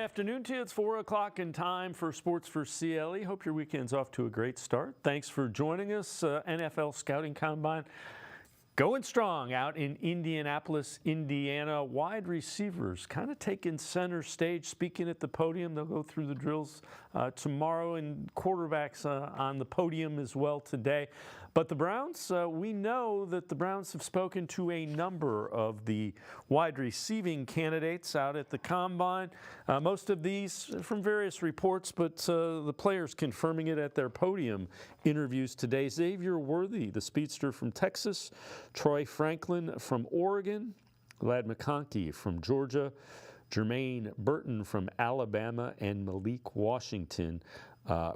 afternoon to you. It's 4 o'clock in time for Sports4CLE. Hope your weekend's off to a great start. Thanks for joining us. NFL Scouting Combine going strong out in Indianapolis, Indiana. Wide receivers kind of taking center stage, speaking at the podium. They'll go through the drills tomorrow, and quarterbacks on the podium as well today. But the Browns, we know that the Browns have spoken to a number of the wide receiving candidates out at the Combine. Most of these from various reports, but the players confirming it at their podium interviews today. Xavier Worthy, the speedster from Texas, Troy Franklin from Oregon, Ladd McConkey from Georgia, Jermaine Burton from Alabama, and Malik Washington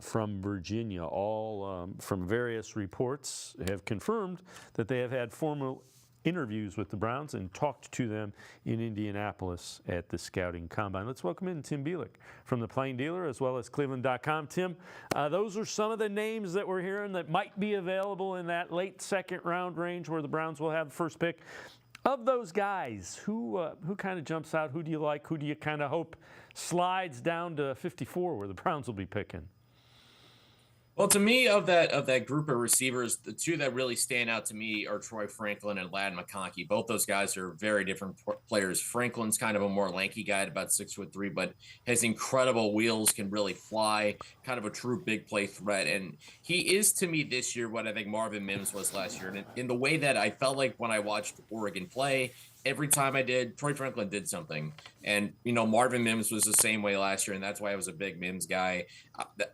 from Virginia. All from various reports have confirmed that they have had formal interviews with the Browns and talked to them in Indianapolis at the Scouting Combine. Let's welcome in Tim Bielik from the Plain Dealer as well as cleveland.com. Tim, those are some of the names that we're hearing that might be available in that late second round range where the Browns will have the first pick. Of those guys, who kind of jumps out? Who do you like? Who do you kind of hope slides down to 54 where the Browns will be picking? Well, to me, of that group of receivers, the two that really stand out to me are Troy Franklin and Ladd McConkey. Both those guys are very different players. Franklin's kind of a more lanky guy at about 6'3", but has incredible wheels, can really fly, kind of a true big play threat. And he is, to me, this year what I think Marvin Mims was last year. And in the way that I felt like when I watched Oregon play, every time I did, Troy Franklin did something. And, Marvin Mims was the same way last year, and that's why I was a big Mims guy.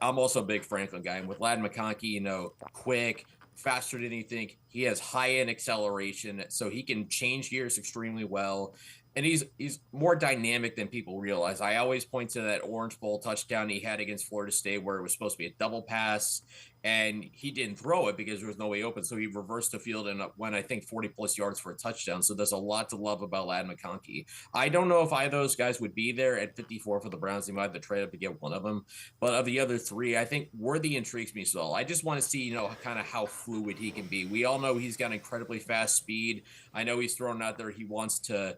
I'm also a big Franklin guy. And with Ladd McConkey, quick, faster than you think. He has high-end acceleration, so he can change gears extremely well. And he's more dynamic than people realize. I always point to that Orange Bowl touchdown he had against Florida State where it was supposed to be a double pass, and he didn't throw it because there was no way open. So he reversed the field and went, I think, 40-plus yards for a touchdown. So there's a lot to love about Ladd McConkey. I don't know if either of those guys would be there at 54 for the Browns. They might have to trade up to get one of them. But of the other three, I think Worthy intrigues me so. I just want to see, kind of how fluid he can be. We all know he's got incredibly fast speed. I know he's thrown out there. He wants to,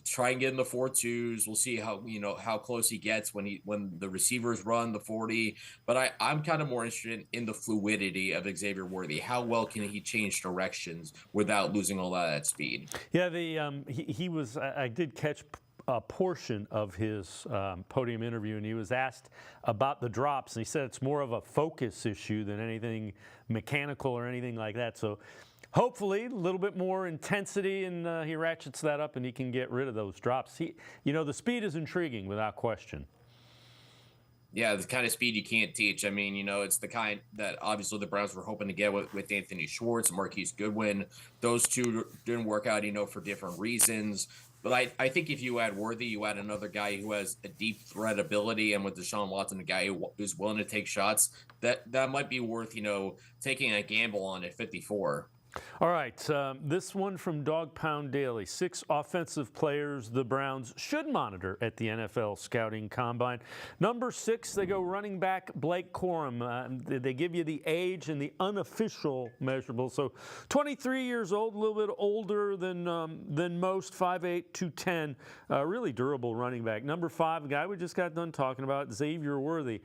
try and get in the 4.2s. We'll see how close he gets when the receivers run the 40. But I'm kind of more interested in the fluidity of Xavier Worthy. How well can he change directions without losing all that speed? Yeah, he was. I did catch a portion of his podium interview, and he was asked about the drops, and he said it's more of a focus issue than anything mechanical or anything like that. So hopefully a little bit more intensity, and he ratchets that up and he can get rid of those drops. The speed is intriguing without question. Yeah, the kind of speed you can't teach. I mean, it's the kind that obviously the Browns were hoping to get with Anthony Schwartz and Marquise Goodwin. Those two didn't work out, for different reasons. But I think if you add Worthy, you add another guy who has a deep threat ability, and with Deshaun Watson, a guy who's willing to take shots, that might be worth, taking a gamble on at 54. All right, this one from Dog Pound Daily. 6 offensive players the Browns should monitor at the NFL Scouting Combine. Number 6, they go running back Blake Corum. They give you the age and the unofficial measurables. So 23 years old, a little bit older than most, 5'8", 210. Really durable running back. Number 5, a guy we just got done talking about, Xavier Worthy.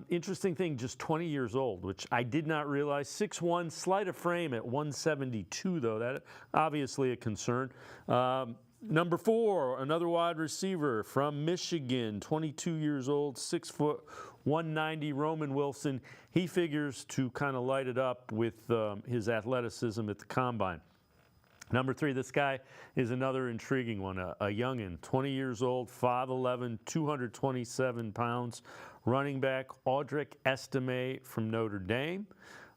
Interesting thing, just 20 years old, which I did not realize. 6'1", slight of frame at 172, though. That obviously a concern. Number 4, another wide receiver from Michigan, 22 years old, 6 foot, 190, Roman Wilson. He figures to kind of light it up with his athleticism at the Combine. Number 3, this guy is another intriguing one, a youngin, 20 years old, 5'11", 227 pounds, running back Audric Estime from Notre Dame.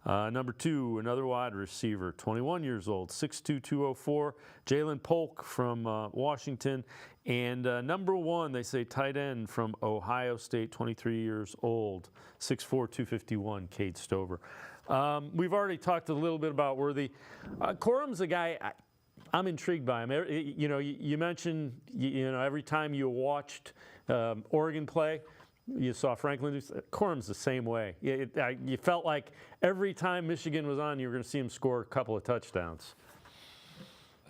Number 2, another wide receiver, 21 years old, 6'2", 204, Jalen Polk from Washington. And number 1, they say tight end from Ohio State, 23 years old, 6'4", 251, Cade Stover. We've already talked a little bit about Worthy. Corum's a guy I'm intrigued by him. You mentioned, every time you watched Oregon play, you saw Franklin. Corum's the same way. You felt like every time Michigan was on, you were going to see him score a couple of touchdowns.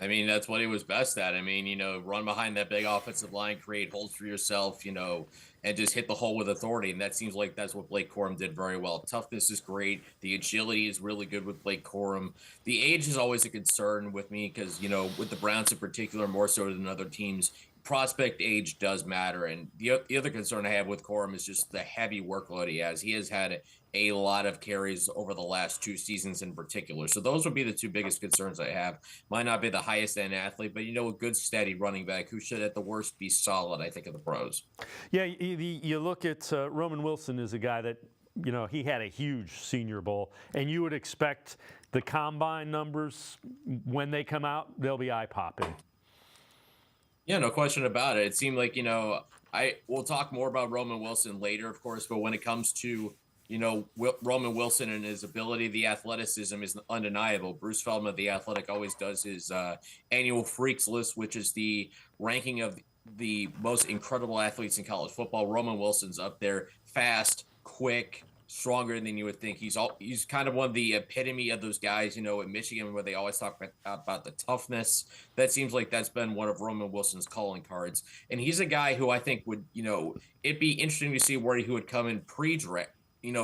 I mean, that's what he was best at. I mean, run behind that big offensive line, create holes for yourself, and just hit the hole with authority. And that seems like that's what Blake Corum did very well. Toughness is great. The agility is really good with Blake Corum. The age is always a concern with me because, with the Browns in particular, more so than other teams, prospect age does matter. And the other concern I have with Corum is just the heavy workload he has. He has had a lot of carries over the last 2 seasons in particular. So those would be the two biggest concerns I have. Might not be the highest end athlete, but a good steady running back who should at the worst be solid, I think, of the pros. Yeah, you look at Roman Wilson is a guy that, he had a huge Senior Bowl, and you would expect the combine numbers, when they come out, they'll be eye-popping. Yeah, no question about it. It seemed like, we'll talk more about Roman Wilson later, of course, but when it comes to Roman Wilson and his ability, the athleticism is undeniable. Bruce Feldman of The Athletic always does his annual freaks list, which is the ranking of the most incredible athletes in college football. Roman Wilson's up there, fast, quick, stronger than you would think. He's kind of one of the epitome of those guys, at Michigan, where they always talk about the toughness. That seems like that's been one of Roman Wilson's calling cards. And he's a guy who I think would, it'd be interesting to see where he would come in pre-draft,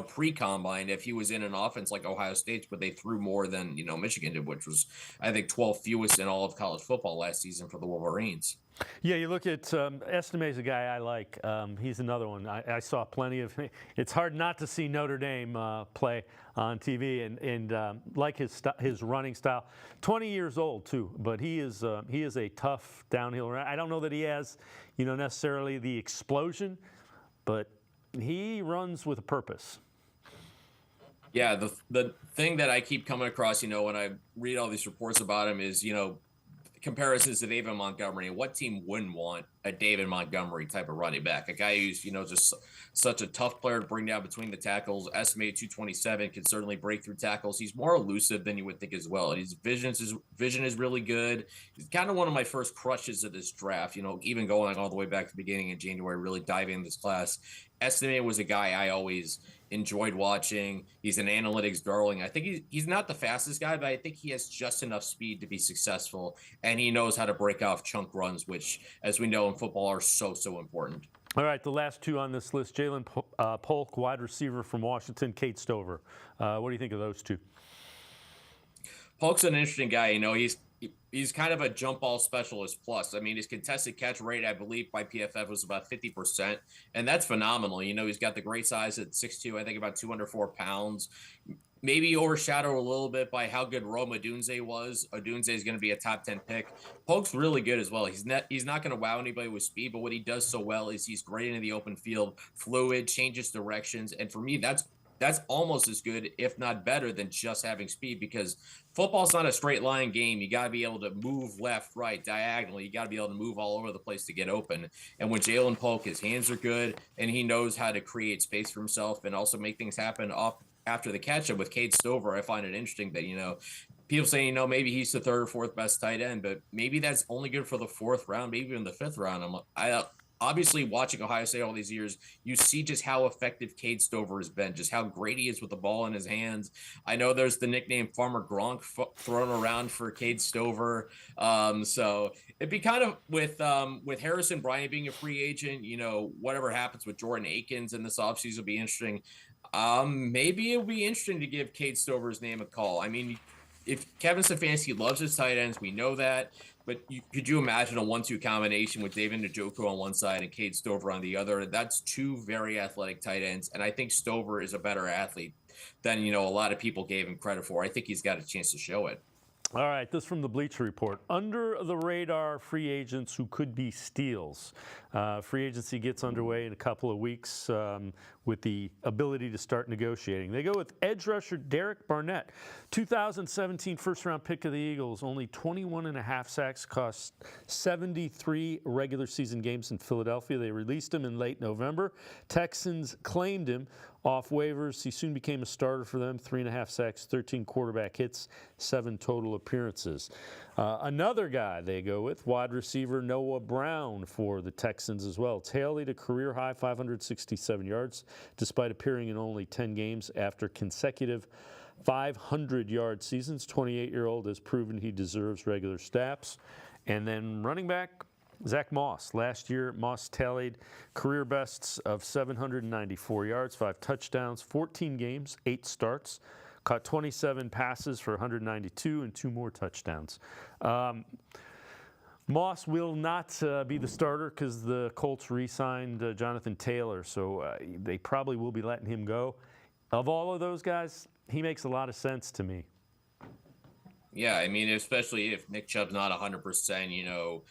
pre-combine if he was in an offense like Ohio State's, but they threw more than, Michigan did, which was, I think, 12th fewest in all of college football last season for the Wolverines. Yeah, you look at Estime's a guy I like. He's another one. I saw plenty of. It's hard not to see Notre Dame play on TV and like his running style. 20 years old too, but he is a tough downhill runner. I don't know that he has, necessarily the explosion, but he runs with a purpose. Yeah, the thing that I keep coming across, when I read all these reports about him is, comparisons to David Montgomery. What team wouldn't want a David Montgomery type of running back? A guy who's, just such a tough player to bring down between the tackles, estimated 227, can certainly break through tackles. He's more elusive than you would think as well. His vision is really good. He's kind of one of my first crushes of this draft, even going all the way back to the beginning in January, really diving in this class. Estime was a guy I always enjoyed watching. He's an analytics darling. I think he's not the fastest guy, but I think he has just enough speed to be successful, and he knows how to break off chunk runs, which, as we know in football, are so important. All right, the last two on this list, Jalen Polk, wide receiver from Washington, Kate Stover. What do you think of those two? Polk's an interesting guy. He's kind of a jump ball specialist plus. I mean, his contested catch rate, I believe, by PFF was about 50%, and that's phenomenal. He's got the great size at 6'2", I think about 204 pounds. Maybe overshadowed a little bit by how good Rome Odunze was. Odunze is going to be a top 10 pick. Polk's really good as well. He's not going to wow anybody with speed, but what he does so well is he's great in the open field, fluid, changes directions, and for me, that's almost as good, if not better, than just having speed, because football's not a straight line game. You got to be able to move left, right, diagonally. You got to be able to move all over the place to get open. And when Jalen Polk, his hands are good, and he knows how to create space for himself and also make things happen after the catch up with Cade Stover. I find it interesting that, people say, maybe he's the third or fourth best tight end, but maybe that's only good for the fourth round, maybe in the fifth round. Obviously, watching Ohio State all these years, you see just how effective Cade Stover has been, just how great he is with the ball in his hands. I know there's the nickname Farmer Gronk thrown around for Cade Stover. So it'd be kind of with Harrison Bryant being a free agent, whatever happens with Jordan Akins in this offseason will be interesting. Maybe it'll be interesting to give Cade Stover's name a call. I mean, if Kevin Stefanski loves his tight ends, we know that. But could you imagine a 1-2 combination with David Njoku on one side and Cade Stover on the other? That's two very athletic tight ends, and I think Stover is a better athlete than a lot of people gave him credit for. I think he's got a chance to show it. All right, this from the Bleacher Report. Under the radar free agents who could be steals. Free agency gets underway in a couple of weeks with the ability to start negotiating. They go with edge rusher Derek Barnett, 2017 first-round pick of the Eagles, only 21.5 sacks, cost 73 regular season games in Philadelphia. They released him in late November. Texans claimed him off waivers. He soon became a starter for them, 3.5 sacks, 13 quarterback hits, 7 total appearances. Another guy they go with, wide receiver Noah Brown for the Texans as well. Tallied a career-high 567 yards, despite appearing in only 10 games after consecutive 500-yard seasons. 28-year-old has proven he deserves regular snaps. And then running back, Zach Moss. Last year, Moss tallied career bests of 794 yards, 5 touchdowns, 14 games, 8 starts, caught 27 passes for 192 and 2 more touchdowns. Moss will not be the starter because the Colts re-signed Jonathan Taylor, so they probably will be letting him go. Of all of those guys, he makes a lot of sense to me. Yeah, I mean, especially if Nick Chubb's not 100%,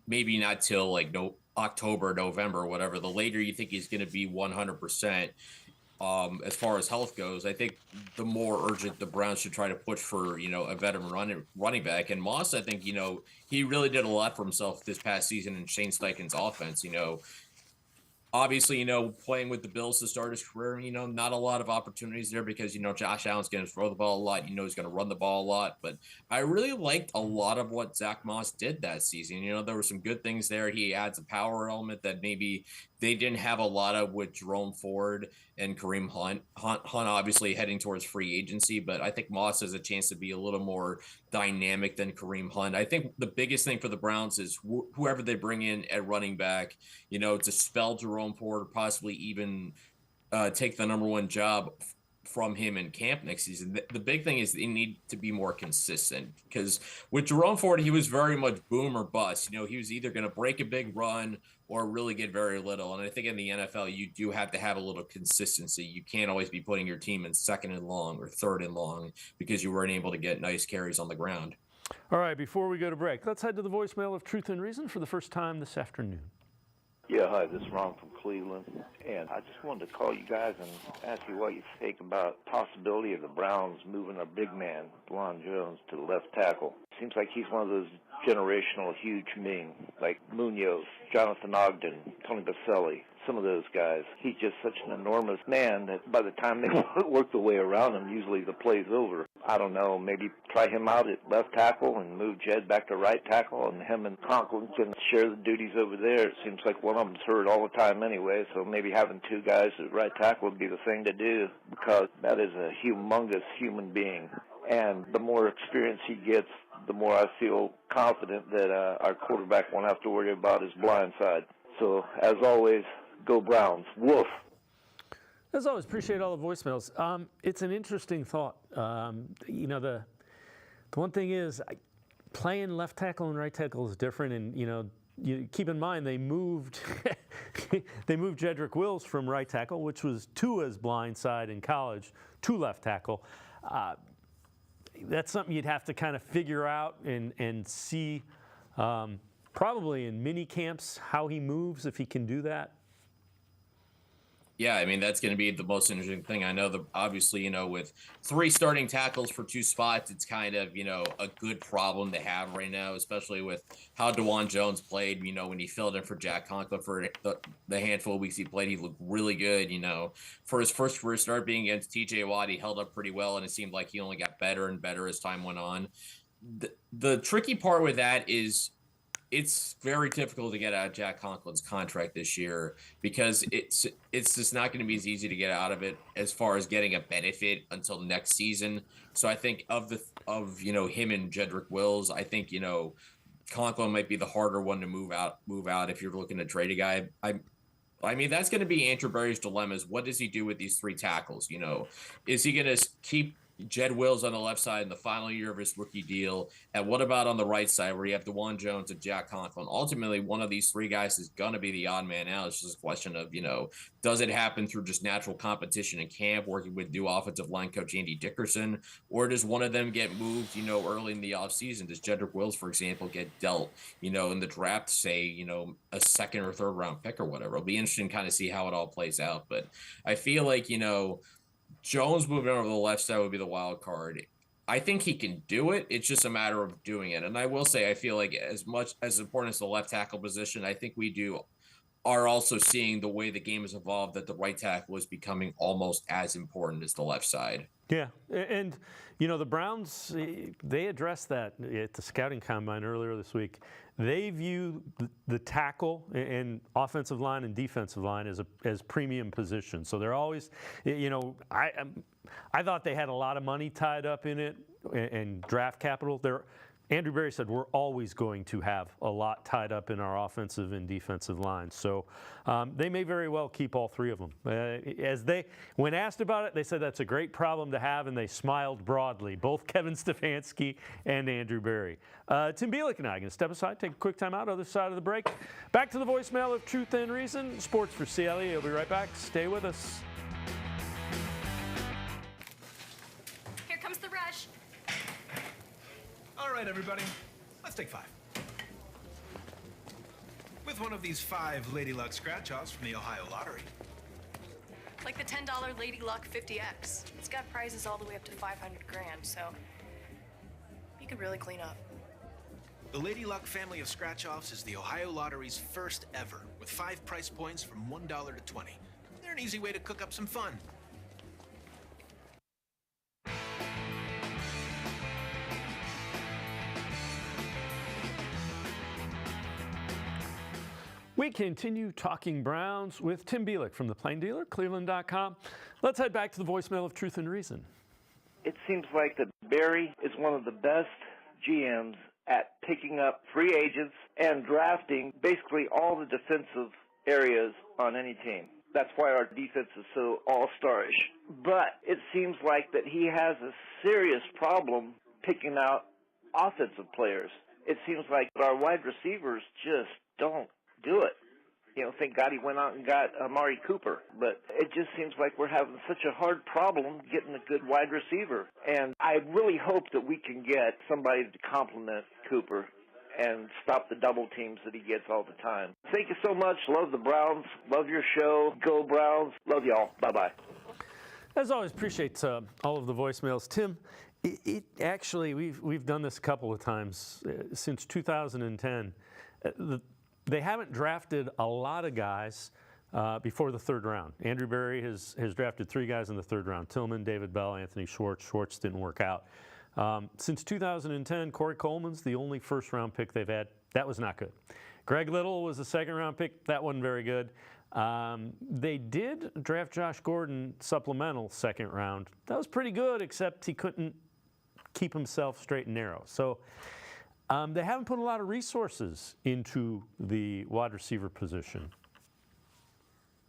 maybe not till like October, November, or whatever. The later you think he's going to be 100%, as far as health goes, I think the more urgent the Browns should try to push for, a veteran running back. And Moss, I think, he really did a lot for himself this past season in Shane Steichen's offense. Obviously, playing with the Bills to start his career, not a lot of opportunities there because, Josh Allen's going to throw the ball a lot. He's going to run the ball a lot. But I really liked a lot of what Zach Moss did that season. There were some good things there. He adds a power element that maybe they didn't have a lot of with Jerome Ford and Kareem Hunt. Hunt obviously heading towards free agency, but I think Moss has a chance to be a little more dynamic than Kareem Hunt. I think the biggest thing for the Browns is whoever they bring in at running back, to spell Jerome Ford or possibly even take the number 1 job from him in camp next season. The big thing is they need to be more consistent because with Jerome Ford, he was very much boom or bust. He was either going to break a big run or really get very little. And I think in the NFL, you do have to have a little consistency. You can't always be putting your team in 2nd and long or 3rd and long because you weren't able to get nice carries on the ground. All right, before we go to break, let's head to the voicemail of Truth and Reason for the first time this afternoon. Yeah, hi, this is Ron from Cleveland, and I just wanted to call you guys and ask you what you think about the possibility of the Browns moving a big man, Deshaun Jones, to the left tackle. Seems like he's one of those generational huge men, like Munoz, Jonathan Ogden, Tony Baselli, some of those guys. He's just such an enormous man that by the time they work the way around him, usually the play's over. I don't know, maybe try him out at left tackle and move Jed back to right tackle, and him and Conklin can share the duties over there. It seems like one of them's hurt all the time anyway, so maybe having 2 guys at right tackle would be the thing to do because that is a humongous human being. And the more experience he gets, the more I feel confident that our quarterback won't have to worry about his blind side. So, as always, go Browns. Woof. As always, appreciate all the voicemails. It's an interesting thought. The one thing is, playing left tackle and right tackle is different, and you keep in mind they moved Jedrick Wills from right tackle, which was Tua's blind side in college, to left tackle. That's something you'd have to kind of figure out and see, probably in mini camps, how he moves, if he can do that. Yeah, I mean, that's going to be the most interesting thing. I know obviously, with 3 starting tackles for 2 spots, it's kind of, a good problem to have right now, especially with how DeJuan Jones played, when he filled in for Jack Conklin for the handful of weeks he played. He looked really good, for his first career start being against TJ Watt, he held up pretty well, and it seemed like he only got better and better as time went on. The tricky part with that is it's very difficult to get out of Jack Conklin's contract this year because it's just not going to be as easy to get out of it as far as getting a benefit until next season. So I think of him and Jedrick Wills, I think Conklin might be the harder one to move out if you're looking to trade a guy. I mean, that's going to be Andrew Berry's dilemma is what does he do with these 3 tackles? Is he going to keep Jed Wills on the left side in the final year of his rookie deal? And what about on the right side where you have DeJuan Jones and Jack Conklin? Ultimately, one of these 3 guys is going to be the odd man out. It's just a question of, does it happen through just natural competition in camp working with new offensive line coach Andy Dickerson? Or does one of them get moved, early in the offseason? Does Jedrick Wills, for example, get dealt, in the draft, say, a 2nd or 3rd round pick or whatever? It'll be interesting to kind of see how it all plays out. But I feel like, Jones moving over to the left side would be the wild card. I think he can do it. It's just a matter of doing it. And I will say, I feel like as much as important as the left tackle position, I think we are also seeing the way the game has evolved that the right tackle is becoming almost as important as the left side. Yeah, and the Browns, they addressed that at the scouting combine earlier this week. They view the tackle and offensive line and defensive line as premium positions. So they're always, I thought they had a lot of money tied up in it and draft capital. Andrew Berry said we're always going to have a lot tied up in our offensive and defensive lines. So they may very well keep all three of them. When asked about it, they said that's a great problem to have, and they smiled broadly, both Kevin Stefanski and Andrew Berry. Tim Bielik and I are going to step aside, take a quick time out, other side of the break. Back to the voicemail of Truth and Reason, Sports for CLE. We'll be right back. Stay with us. Here comes the rush. All right, everybody, let's take 5. With one of these 5 Lady Luck scratch-offs from the Ohio Lottery. Like the $10 Lady Luck 50X. It's got prizes all the way up to $500 grand, so you could really clean up. The Lady Luck family of scratch-offs is the Ohio Lottery's first ever, with 5 price points from $1 to $20. They're an easy way to cook up some fun. We continue talking Browns with Tim Bielik from the Plain Dealer, cleveland.com. Let's head back to the voicemail of Truth and Reason. It seems like that Barry is one of the best GMs at picking up free agents and drafting basically all the defensive areas on any team. That's why our defense is so all-starish. But it seems like that he has a serious problem picking out offensive players. It seems like our wide receivers just don't do it. Thank God he went out and got Amari Cooper. But it just seems like we're having such a hard problem getting a good wide receiver. And I really hope that we can get somebody to complement Cooper and stop the double teams that he gets all the time. Thank you so much. Love the Browns. Love your show. Go Browns. Love y'all. Bye-bye. As always, appreciate all of the voicemails. Tim, actually, we've done this a couple of times since 2010. They haven't drafted a lot of guys before the third round. Andrew Berry has drafted 3 guys in the third round: Tillman, David Bell, Anthony Schwartz. Schwartz didn't work out. Since 2010, Corey Coleman's the only first-round pick they've had. That was not good. Greg Little was a second-round pick. That wasn't very good. They did draft Josh Gordon supplemental second round. That was pretty good, except he couldn't keep himself straight and narrow. So they haven't put a lot of resources into the wide receiver position.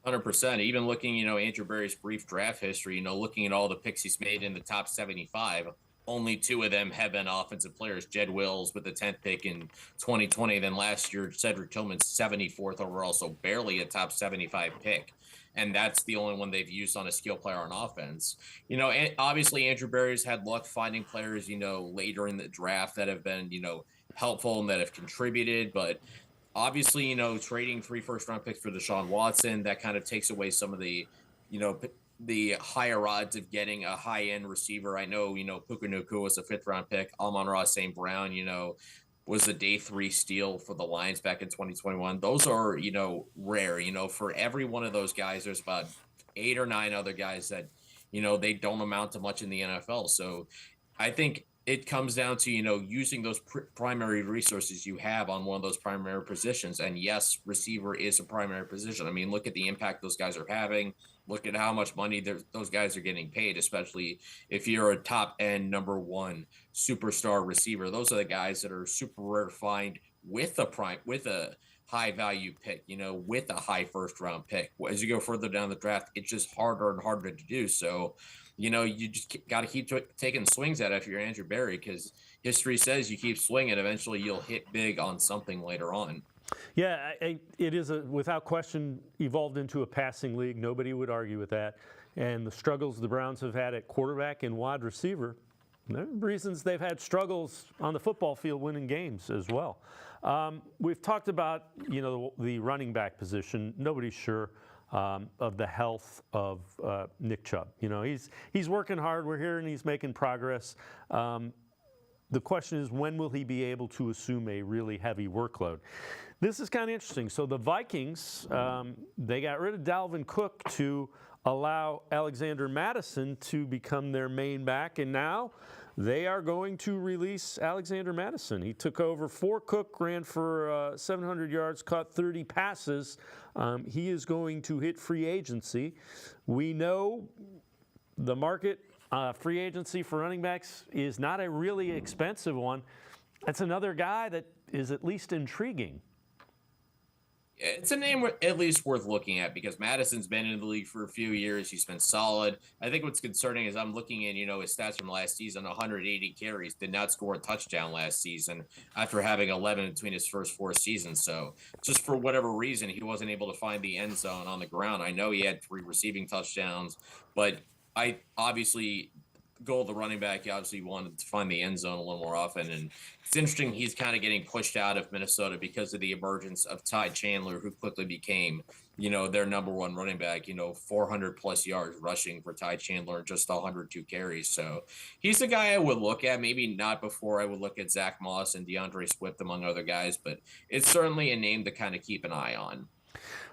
100%. Even looking, Andrew Berry's brief draft history, looking at all the picks he's made in the top 75, only 2 of them have been offensive players. Jed Wills with the 10th pick in 2020. Then last year, Cedric Tillman's 74th overall, so barely a top 75 pick. And that's the only one they've used on a skill player on offense. Obviously Andrew Berry's had luck finding players, later in the draft that have been, helpful and that have contributed. But obviously, trading 3 first-round picks for Deshaun Watson, that kind of takes away some of the, the higher odds of getting a high-end receiver. I know, Puka Nacua was a 5th-round pick. Amon-Ra St. Brown, was a day 3 steal for the Lions back in 2021. Those are, rare. For every one of those guys, there's about 8 or 9 other guys that, they don't amount to much in the NFL. So I think it comes down to, using those primary resources you have on one of those primary positions. And yes, receiver is a primary position. I mean, look at the impact those guys are having. Look at how much money those guys are getting paid, especially if you're a top-end number 1 superstar receiver. Those are the guys that are super rare to find with a high-value pick, with a high first-round pick. As you go further down the draft, it's just harder and harder to do. So, you just got to keep taking swings at it if you're Andrew Berry, because history says you keep swinging, eventually you'll hit big on something later on. Yeah, it is, without question, evolved into a passing league. Nobody would argue with that. And the struggles the Browns have had at quarterback and wide receiver, there are reasons they've had struggles on the football field winning games as well. We've talked about, the running back position. Nobody's sure of the health of Nick Chubb. He's working hard. We're hearing he's making progress. The question is, when will he be able to assume a really heavy workload? This is kind of interesting. So the Vikings, they got rid of Dalvin Cook to allow Alexander Mattison to become their main back, and now they are going to release Alexander Mattison. He took over for Cook, ran for 700 yards, caught 30 passes. He is going to hit free agency. We know the market free agency for running backs is not a really expensive one. That's another guy that is at least intriguing. It's a name at least worth looking at because Madison's been in the league for a few years. He's been solid. I think what's concerning is I'm looking at, his stats from last season, 180 carries, did not score a touchdown last season after having 11 between his first 4 seasons. So just for whatever reason, he wasn't able to find the end zone on the ground. I know he had 3 receiving touchdowns, but I obviously goal of the running back, he obviously wanted to find the end zone a little more often. And it's interesting he's kind of getting pushed out of Minnesota because of the emergence of Ty Chandler, who quickly became, their number 1 running back, 400 plus yards rushing for Ty Chandler and just 102 carries. So he's the guy I would look at, maybe not before I would look at Zach Moss and DeAndre Swift, among other guys, but it's certainly a name to kind of keep an eye on.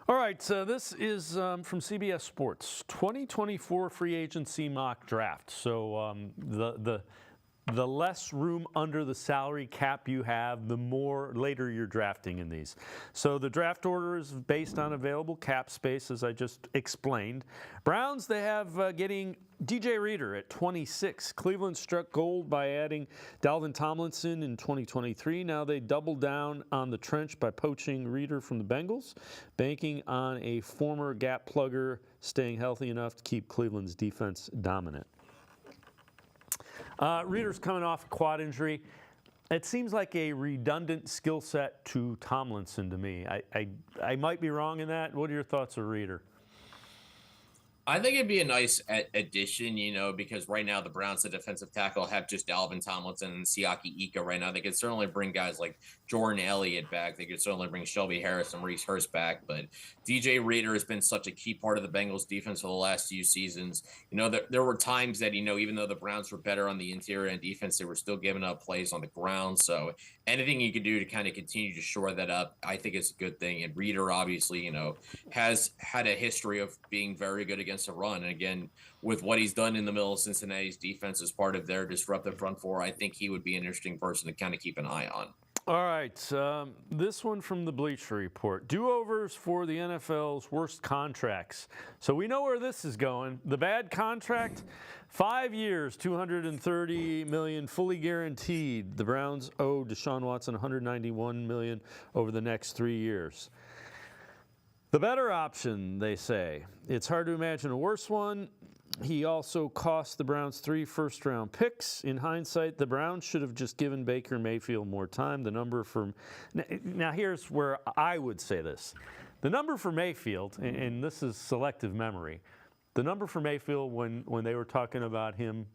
All right, so this is from CBS Sports, 2024 free agency mock draft. So the less room under the salary cap you have, the more later you're drafting in these. So the draft order is based on available cap space, as I just explained. Browns, they have getting DJ Reader at 26. Cleveland struck gold by adding Dalvin Tomlinson in 2023. Now they double down on the trench by poaching Reader from the Bengals, banking on a former gap plugger staying healthy enough to keep Cleveland's defense dominant. Reader's coming off a quad injury. It seems like a redundant skill set to Tomlinson to me. I might be wrong in that. What are your thoughts of Reader? I think it'd be a nice addition, because right now the Browns, the defensive tackle, have just Dalvin Tomlinson and Siaki Ika right now. They could certainly bring guys like Jordan Elliott back. They could certainly bring Shelby Harris and Reese Hurst back. But DJ Reader has been such a key part of the Bengals defense for the last few seasons. There were times that, even though the Browns were better on the interior and defense, they were still giving up plays on the ground. So anything you could do to kind of continue to shore that up, I think is a good thing. And Reader, obviously, has had a history of being very good against the run. And again, with what he's done in the middle of Cincinnati's defense as part of their disruptive front four, I think he would be an interesting person to kind of keep an eye on. All right, this one from the Bleacher Report. Do-overs for the NFL's worst contracts. So we know where this is going. The bad contract, 5 years, $230 million, fully guaranteed. The Browns owe Deshaun Watson $191 million over the next 3 years. The better option, they say. It's hard to imagine a worse one. He also cost the Browns 3 first-round picks. In hindsight, the Browns should have just given Baker Mayfield more time. The number for now here's where I would say this. The number for Mayfield, and this is selective memory, the number for Mayfield when they were talking about him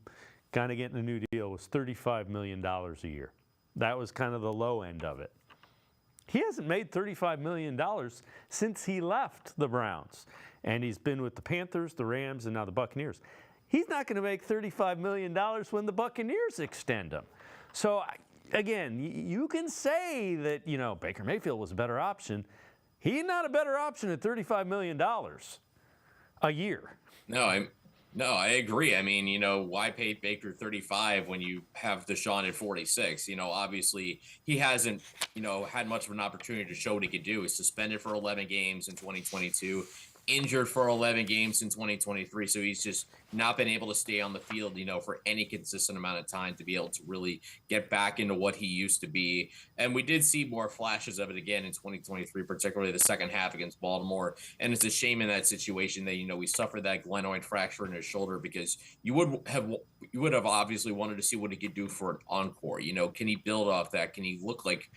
kind of getting a new deal was $35 million a year. That was kind of the low end of it. He hasn't made $35 million since he left the Browns. And he's been with the Panthers, the Rams, and now the Buccaneers. He's not going to make $35 million when the Buccaneers extend him. So, again, you can say that, Baker Mayfield was a better option. He's not a better option at $35 million a year. No, I agree. I mean, why pay Baker 35 when you have Deshaun at 46? Obviously he hasn't, had much of an opportunity to show what he could do. He's suspended for 11 games in 2022, injured for 11 games in 2023. So he's just not been able to stay on the field, for any consistent amount of time to be able to really get back into what he used to be. And we did see more flashes of it again in 2023, particularly the second half against Baltimore. And it's a shame in that situation that, we suffered that glenoid fracture in his shoulder, because you would have obviously wanted to see what he could do for an encore. Can he build off that? Can he look like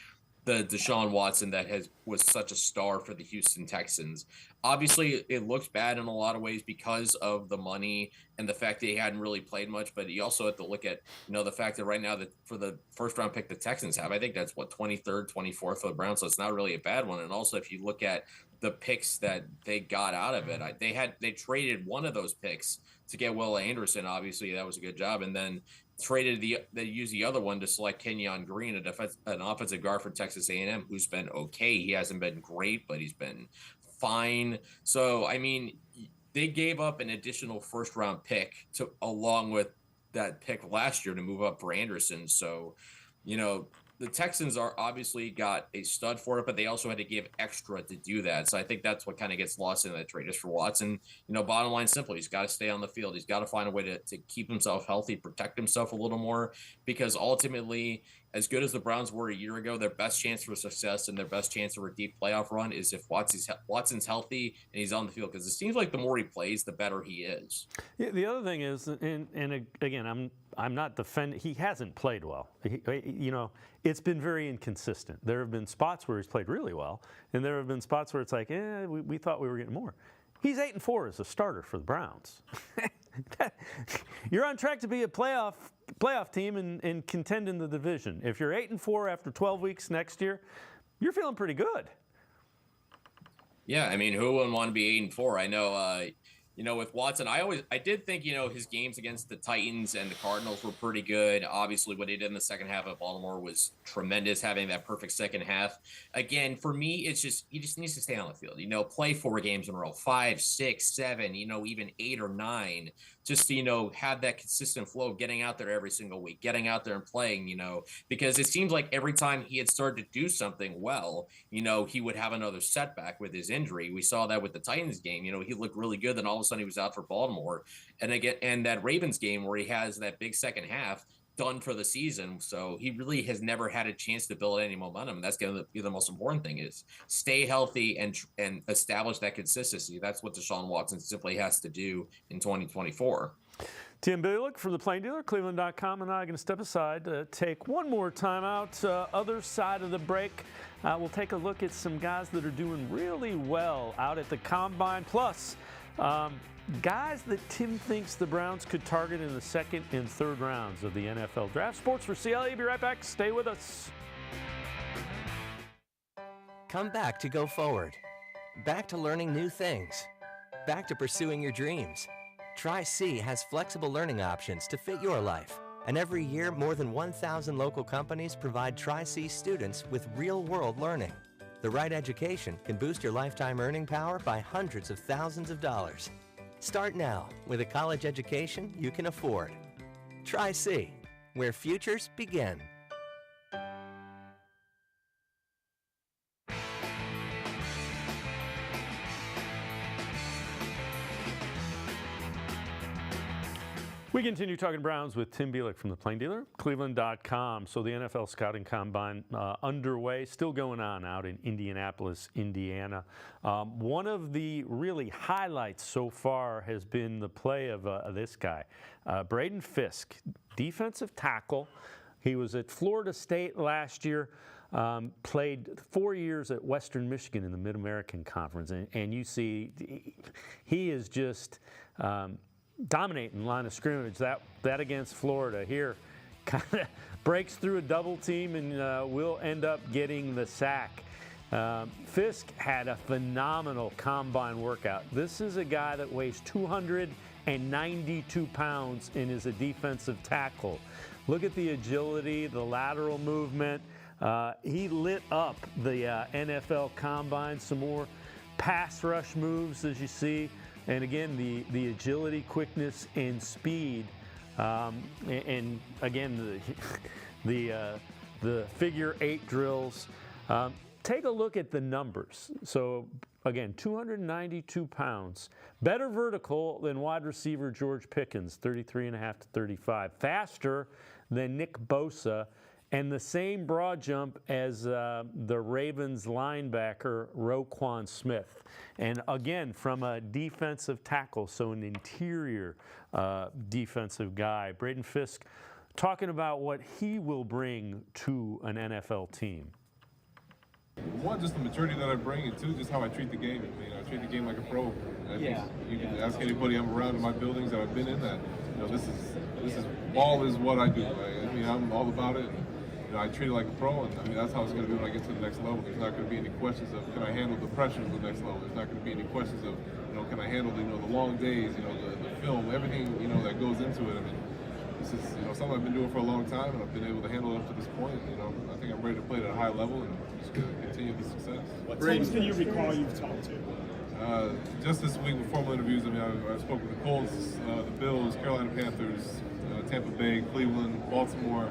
the Deshaun Watson that was such a star for the Houston Texans? Obviously, it looks bad in a lot of ways because of the money and the fact that he hadn't really played much. But you also have to look at, the fact that right now that for the first round pick the Texans have, I think that's 23rd, 24th for the Browns. So it's not really a bad one. And also, if you look at the picks that they got out of it, they traded one of those picks to get Will Anderson. Obviously, that was a good job. And then they used the other one to select Kenyon Green, an offensive guard for Texas A&M, who's been okay. He hasn't been great, but he's been fine. So, I mean, they gave up an additional first-round pick along with that pick last year to move up for Anderson. So, the Texans are obviously got a stud for it, but they also had to give extra to do that. So I think that's what kind of gets lost in that trade. Just for Watson, bottom line simple, he's got to stay on the field. He's got to find a way to keep himself healthy, protect himself a little more, because ultimately, as good as the Browns were a year ago, their best chance for success and their best chance for a deep playoff run is if Watson's healthy and he's on the field, because it seems like the more he plays, the better he is. Yeah, the other thing is, and again, I'm not defending. He hasn't played well. It's been very inconsistent. There have been spots where he's played really well, and there have been spots where it's like, we thought we were getting more. He's 8-4 as a starter for the Browns. You're on track to be a playoff team and contend in the division. If you're 8-4 after 12 weeks next year, you're feeling pretty good. Yeah, I mean, who wouldn't want to be 8-4? I know, with Watson, I did think, his games against the Titans and the Cardinals were pretty good. Obviously, what he did in the second half of Baltimore was tremendous, having that perfect second half. Again, for me, he just needs to stay on the field. Play 4 games in a row, 5, 6, 7, even 8 or 9. Just to, have that consistent flow of getting out there every single week, getting out there and playing, because it seems like every time he had started to do something well, he would have another setback with his injury. We saw that with the Titans game. He looked really good, then all of a sudden he was out for Baltimore. And that Ravens game where he has that big second half done for the season. So he really has never had a chance to build any momentum. That's going to be the most important thing, is stay healthy and establish that consistency. That's what Deshaun Watson simply has to do in 2024. Tim Bielik from the Plain Dealer, cleveland.com, and I are going to step aside to take one more timeout. Other side of the break, we'll take a look at some guys that are doing really well out at the Combine. Plus, guys that Tim thinks the Browns could target in the second and third rounds of the NFL Draft. Sports4CLE, be right back. Stay with us. Come back to go forward. Back to learning new things. Back to pursuing your dreams. Tri-C has flexible learning options to fit your life. And every year, more than 1,000 local companies provide Tri-C students with real-world learning. The right education can boost your lifetime earning power by hundreds of thousands of dollars. Start now with a college education you can afford. Tri-C, where futures begin. We continue talking Browns with Tim Bielik from the Plain Dealer, cleveland.com. So the NFL Scouting Combine underway, still going on out in Indianapolis, Indiana. One of the really highlights so far has been the play of this guy, Braden Fisk, defensive tackle. He was at Florida State last year, played 4 years at Western Michigan in the Mid-American Conference. And you see, he is just dominating line of scrimmage. That against Florida here kind of breaks through a double team and will end up getting the sack. Fisk had a phenomenal combine workout. This is a guy that weighs 292 pounds and is a defensive tackle. Look at the agility, the lateral movement. He lit up the NFL Combine. Some more pass rush moves, as you see. And again, the agility, quickness, and speed, and again the figure 8 drills. Take a look at the numbers. So again, 292 pounds, better vertical than wide receiver George Pickens, 33.5 to 35, faster than Nick Bosa, and the same broad jump as the Ravens linebacker Roquan Smith. And again, from a defensive tackle, so an interior defensive guy. Braden Fisk talking about what he will bring to an NFL team. One, just the maturity that I bring, and two, just how I treat the game. I mean, I treat the game like a pro. You can ask anybody I'm around in my buildings that I've been in that, this is ball is what I do. I mean, I'm all about it. I treat it like a pro, and I mean that's how it's going to be when I get to the next level. There's not going to be any questions of can I handle the pressure of the next level. There's not going to be any questions of can I handle the long days, the film, everything that goes into it. I mean, this is something I've been doing for a long time, and I've been able to handle it up to this point. I think I'm ready to play at a high level and just continue the success. What teams can you recall you've talked to? Just this week with formal interviews, I mean, I spoke with the Colts, the Bills, Carolina Panthers, Tampa Bay, Cleveland, Baltimore.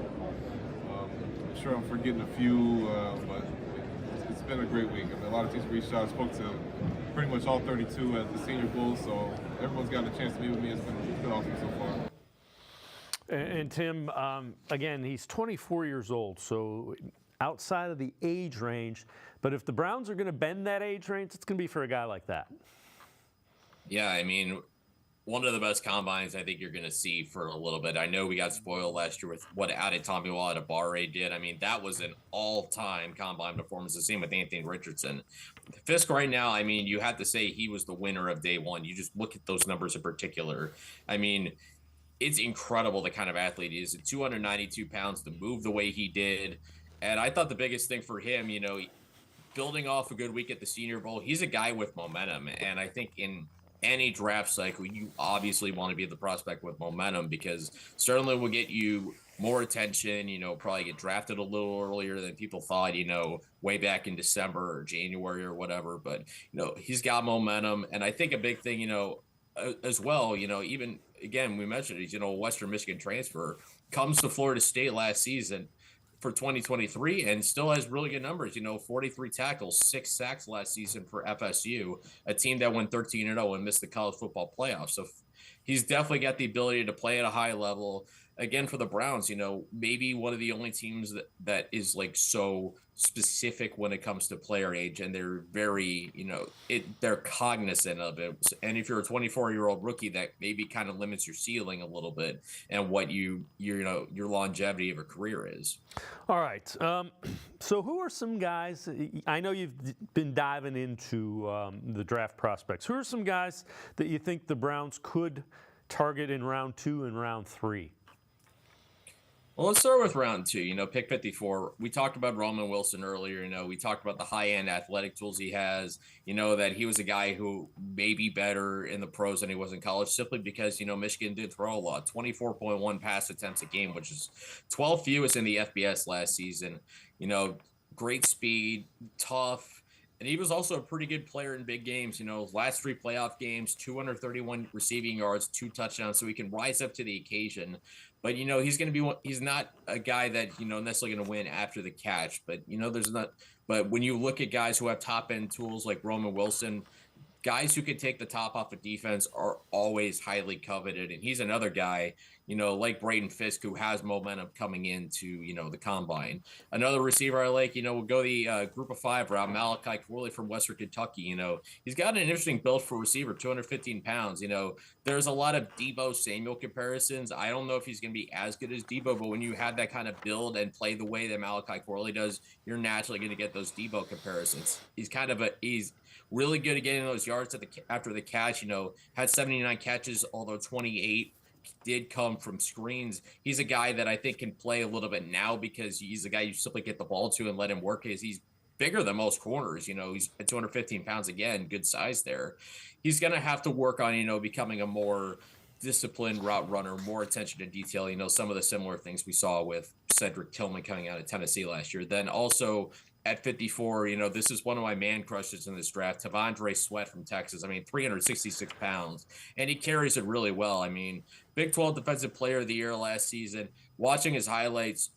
sure I'm forgetting a few, but it's been a great week. I mean, a lot of teams reached out. I spoke to pretty much all 32 at the Senior Bowl, so everyone's gotten a chance to meet with me. It's been awesome so far. And Tim, again, he's 24 years old, so outside of the age range. But if the Browns are going to bend that age range, it's going to be for a guy like that. Yeah, I mean, one of the best combines I think you're going to see for a little bit. I know we got spoiled last year with what added Tommy Watt at Bahrain did. I mean, that was an all-time combine performance. The same with Anthony Richardson. Fisk right now, I mean, you have to say he was the winner of day one. You just look at those numbers in particular. I mean, it's incredible the kind of athlete he is. At 292 pounds to move the way he did. And I thought the biggest thing for him, you know, building off a good week at the Senior Bowl, he's a guy with momentum. And I think in any draft cycle, you obviously want to be the prospect with momentum, because certainly will get you more attention, you know, probably get drafted a little earlier than people thought, you know, way back in December or January or whatever. But, you know, he's got momentum. And I think a big thing, you know, as well, you know, even again, we mentioned he's, you know, a Western Michigan transfer, comes to Florida State last season for 2023 and still has really good numbers, you know, 43 tackles, 6 sacks last season for FSU, a team that went 13-0 and missed the college football playoffs. So he's definitely got the ability to play at a high level. Again, for the Browns, you know, maybe one of the only teams that is like so specific when it comes to player age, and they're very, you know, they're cognizant of it. And if you're a 24-year-old rookie, that maybe kind of limits your ceiling a little bit and what you know, your longevity of a career is. All right. So who are some guys? I know you've been diving into the draft prospects. Who are some guys that you think the Browns could target in round 2 and round 3? Well, let's start with round 2, you know, pick 54. We talked about Roman Wilson earlier. You know, we talked about the high-end athletic tools he has, you know, that he was a guy who may be better in the pros than he was in college, simply because, you know, Michigan did throw a lot, 24.1 pass attempts a game, which is 12 fewest in the FBS last season. You know, great speed, tough. And he was also a pretty good player in big games. You know, last 3 playoff games, 231 receiving yards, 2 touchdowns, so he can rise up to the occasion. But, you know, he's not a guy that, you know, necessarily going to win after the catch. But, you know, but when you look at guys who have top end tools like Roman Wilson, guys who can take the top off of defense are always highly coveted. And he's another guy, you know, like Braden Fisk, who has momentum coming into, you know, the combine. Another receiver I like, you know, we'll go the group of 5 round, Malachi Corley from Western Kentucky. You know, he's got an interesting build for receiver, 215 pounds. You know, there's a lot of Deebo Samuel comparisons. I don't know if he's going to be as good as Deebo, but when you have that kind of build and play the way that Malachi Corley does, you're naturally going to get those Deebo comparisons. He's really good at getting those yards after the catch. You know, had 79 catches, although 28 did come from screens. He's a guy that I think can play a little bit now, because he's a guy you simply get the ball to and let him work. He's bigger than most corners. You know, he's at 215 pounds again, good size there. He's going to have to work on, you know, becoming a more disciplined route runner, more attention to detail. You know, some of the similar things we saw with Cedric Tillman coming out of Tennessee last year. Then also at 54, you know, this is one of my man crushes in this draft, T'Vondre Sweat from Texas. I mean, 366 pounds, and he carries it really well. I mean, Big 12 Defensive Player of the Year last season. Watching his highlights,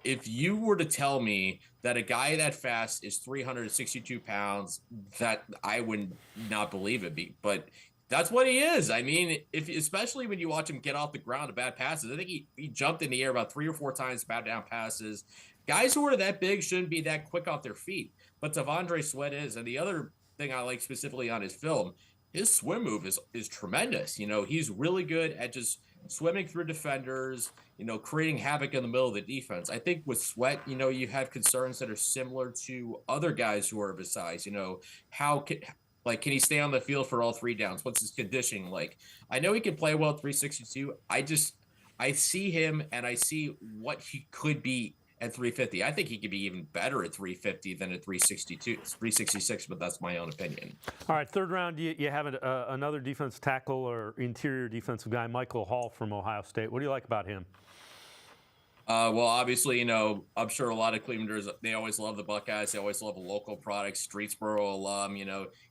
if you were to tell me that a guy that fast is 362 pounds, that I would not believe it. But that's what he is. I mean, especially when you watch him get off the ground to bad passes. I think he jumped in the air about 3 or 4 times, bad down passes. Guys who are that big shouldn't be that quick off their feet, but T'Vondre Sweat is. And the other thing I like specifically on his film, his swim move is tremendous. You know, he's really good at just swimming through defenders, you know, creating havoc in the middle of the defense. I think with Sweat, you know, you have concerns that are similar to other guys who are of his size. You know, can he stay on the field for all 3 downs? What's his conditioning like? I know he can play well at 362. I see him and I see what he could be at 350. I think he could be even better at 350 than at 366, but that's my own opinion. All right, 3rd round, you have another defensive tackle or interior defensive guy, Michael Hall from Ohio State. What do you like about him? Well, obviously, I'm sure a lot of Clevelanders, they always love the Buckeyes. They always love a local product, Streetsboro alum.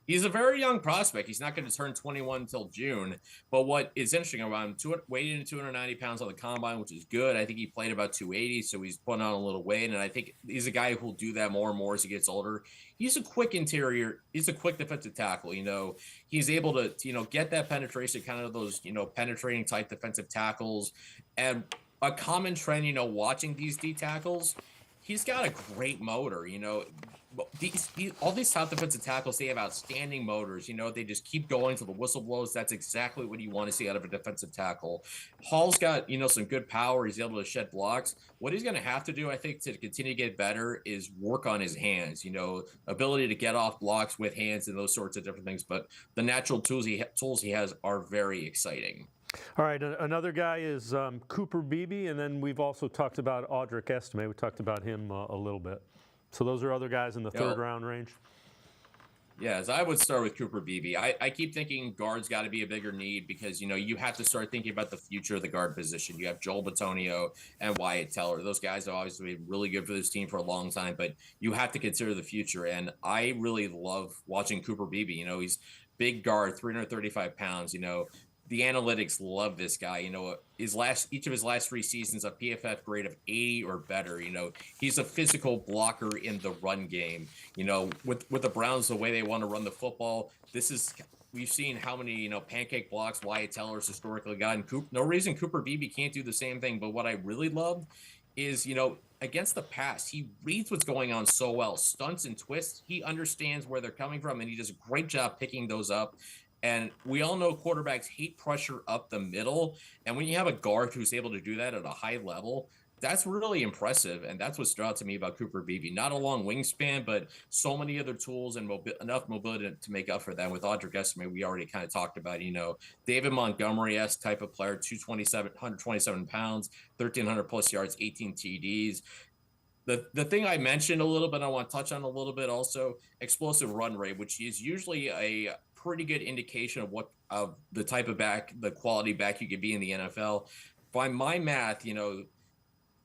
He's a very young prospect. He's not going to turn 21 until June. But what is interesting about him, weighing in 290 pounds on the combine, which is good. I think he played about 280, so he's putting on a little weight. And I think he's a guy who'll do that more and more as he gets older. He's a quick interior. He's a quick defensive tackle. He's able to, get that penetration, kind of those, penetrating type defensive tackles. And a common trend, watching these D tackles, he's got a great motor. All these top defensive tackles, they have outstanding motors. They just keep going till the whistle blows. That's exactly what you want to see out of a defensive tackle. Hall's got, some good power. He's able to shed blocks. What he's going to have to do, I think, to continue to get better is work on his hands, ability to get off blocks with hands and those sorts of different things. But the natural tools he has are very exciting. All right, another guy is Cooper Beebe, and then we've also talked about Audric Estime. We talked about him a little bit. So those are other guys in the third round range. Yes, I would start with Cooper Beebe. I keep thinking guard's got to be a bigger need because, you have to start thinking about the future of the guard position. You have Joel Bitonio and Wyatt Teller. Those guys have obviously been really good for this team for a long time, but you have to consider the future. And I really love watching Cooper Beebe. He's big guard, 335 pounds, The analytics love this guy. Each of his last 3 seasons, a PFF grade of 80 or better. He's a physical blocker in the run game. With the Browns, the way they want to run the football, we've seen how many pancake blocks Wyatt Teller's historically gotten. No reason Cooper Beebe can't do the same thing. But what I really loved is against the pass, he reads what's going on so well. Stunts and twists, he understands where they're coming from, and he does a great job picking those up. And we all know quarterbacks hate pressure up the middle. And when you have a guard who's able to do that at a high level, that's really impressive. And that's what stood out to me about Cooper Beebe. Not a long wingspan, but so many other tools and enough mobility to make up for that. With Audric Estime, we already kind of talked about, David Montgomery-esque type of player, 127 pounds, 1,300 plus yards, 18 TDs. The thing I mentioned a little bit, I want to touch on a little bit also, explosive run rate, which is usually a pretty good indication of the type of back, the quality back you could be in the NFL. By my math,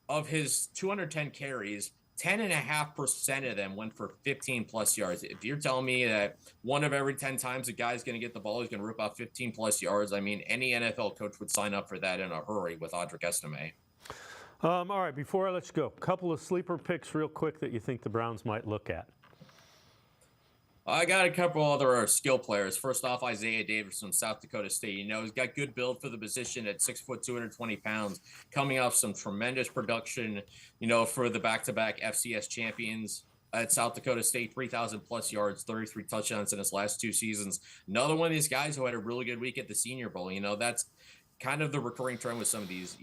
of his 210 carries, 10.5% of them went for 15 plus yards. If you're telling me that one of every 10 times a guy's going to get the ball, he's going to rip out 15 plus yards, I mean, any NFL coach would sign up for that in a hurry with Audric Estime. All right, before I let you go, a couple of sleeper picks real quick that you think the Browns might look at. I got a couple other skill players. First off, Isaiah Davis from South Dakota State. He's got good build for the position at 6 foot, 220 pounds, coming off some tremendous production, for the back-to-back FCS champions at South Dakota State, 3,000 plus yards, 33 touchdowns in his last 2 seasons. Another one of these guys who had a really good week at the Senior Bowl. That's kind of the recurring trend with some of these,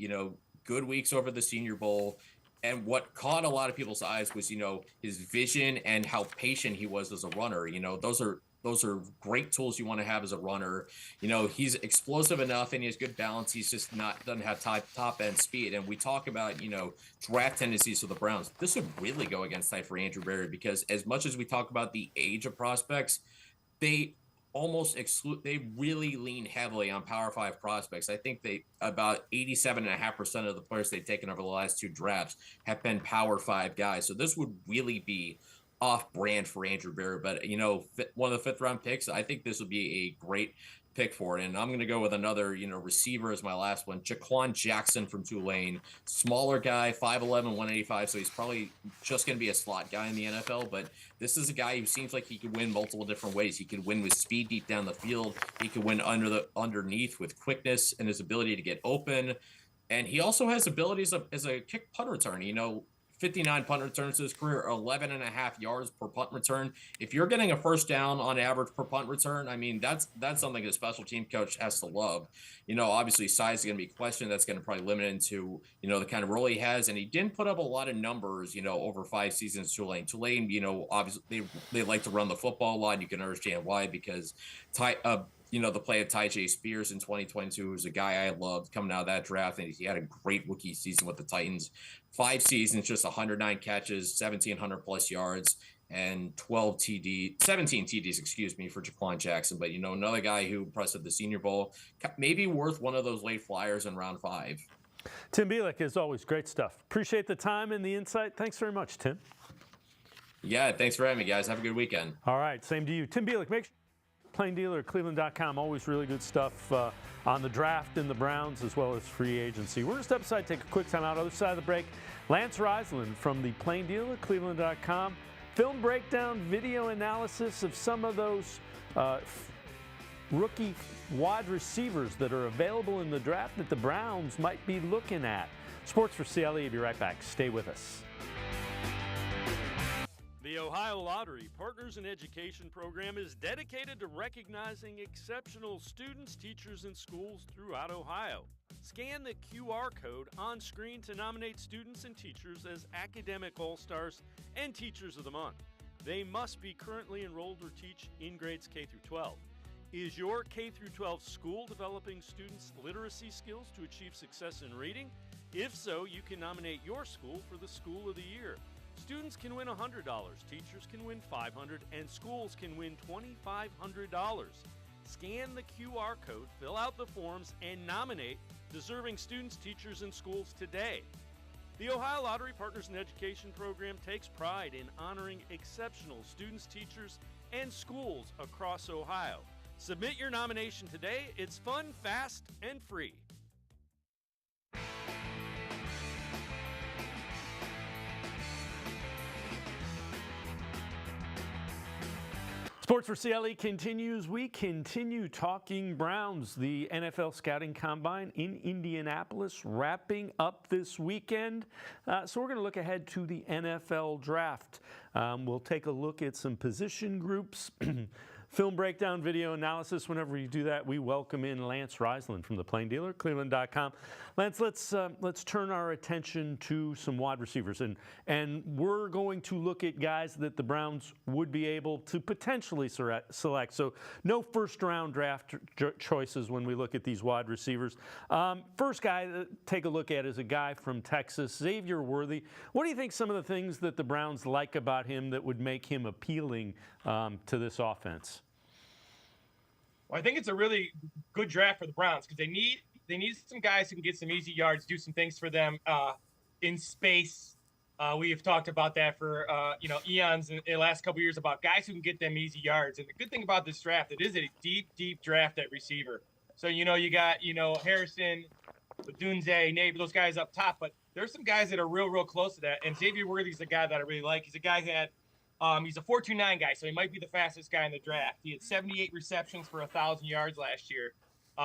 good weeks over the Senior Bowl. And what caught a lot of people's eyes was, his vision and how patient he was as a runner. Those are great tools you want to have as a runner. He's explosive enough and he has good balance. He's just doesn't have top end speed. And we talk about, draft tendencies for the Browns. This would really go against type for Andrew Berry because as much as we talk about the age of prospects, they really lean heavily on Power 5 prospects. I think about 87.5% of the players they've taken over the last 2 drafts have been Power 5 guys. So this would really be off brand for Andrew Berry. But, one of the 5th round picks, I think this would be a great pick for it. And I'm going to go with another, receiver as my last one. Jaquan Jackson from Tulane, smaller guy, 5'11", 185. So he's probably just going to be a slot guy in the NFL. But this is a guy who seems like he could win multiple different ways. He could win with speed deep down the field. He could win underneath with quickness and his ability to get open. And he also has abilities as a kick punt return. 59 punt returns to his career, 11.5 yards per punt return. If you're getting a first down on average per punt return, I mean, that's something a special team coach has to love. Obviously size is going to be a question that's going to probably limit him to, the kind of role he has. And he didn't put up a lot of numbers, over 5 seasons. Tulane, obviously they like to run the football a lot. You can understand why, because the play of Ty J. Spears in 2022 was a guy I loved coming out of that draft, and he had a great rookie season with the Titans. 5 seasons, just 109 catches, 1,700 plus yards, and 17 TDs, for Jaquan Jackson. But, another guy who impressed at the Senior Bowl, maybe worth one of those late flyers in round 5. Tim Bielik, as always, great stuff. Appreciate the time and the insight. Thanks very much, Tim. Yeah, thanks for having me, guys. Have a good weekend. All right, same to you. Tim Bielik, make sure plain dealer at cleveland.com. Always really good stuff on the draft and the Browns as well as free agency. We're going to step aside, take a quick time out. Other side of the break, Lance Reisland from the plain dealer at cleveland.com. Film breakdown, video analysis of some of those rookie wide receivers that are available in the draft that the Browns might be looking at. Sports4CLE will be right back. Stay with us. The Ohio Lottery Partners in Education program is dedicated to recognizing exceptional students, teachers, and schools throughout Ohio. Scan the QR code on screen to nominate students and teachers as Academic All-Stars and Teachers of the Month. They must be currently enrolled or teach in grades K through 12. Is your K through 12 school developing students' literacy skills to achieve success in reading? If so, you can nominate your school for the School of the Year. Students can win $100, teachers can win $500, and schools can win $2,500. Scan the QR code, fill out the forms, and nominate deserving students, teachers, and schools today. The Ohio Lottery Partners in Education program takes pride in honoring exceptional students, teachers, and schools across Ohio. Submit your nomination today. It's fun, fast, and free. Sports4CLE continues. We continue talking Browns. The NFL Scouting Combine in Indianapolis wrapping up this weekend. So we're going to look ahead to the NFL Draft. We'll take a look at some position groups. Film breakdown, video analysis. Whenever you do that, we welcome in Lance Reisland from the Plain Dealer, cleveland.com. Lance, let's turn our attention to some wide receivers, and we're going to look at guys that the Browns would be able to potentially select. So no first-round draft choices when we look at these wide receivers. First guy to take a look at is a guy from Texas, Xavier Worthy. What do you think some of the things that the Browns like about him that would make him appealing to this offense? Well, I think it's a really good draft for the Browns because they need some guys who can get some easy yards, do some things for them in space. We have talked about that for eons in the last couple of years about guys who can get them easy yards. And the good thing about this draft, it is a deep draft at receiver. So you got Harrison, Dunze, Nate, those guys up top, but there's some guys that are real close to that. And Xavier Worthy's a guy that I really like. He's a guy that he's a 4.29 guy, so he might be the fastest guy in the draft. He had 78 receptions for 1,000 yards last year.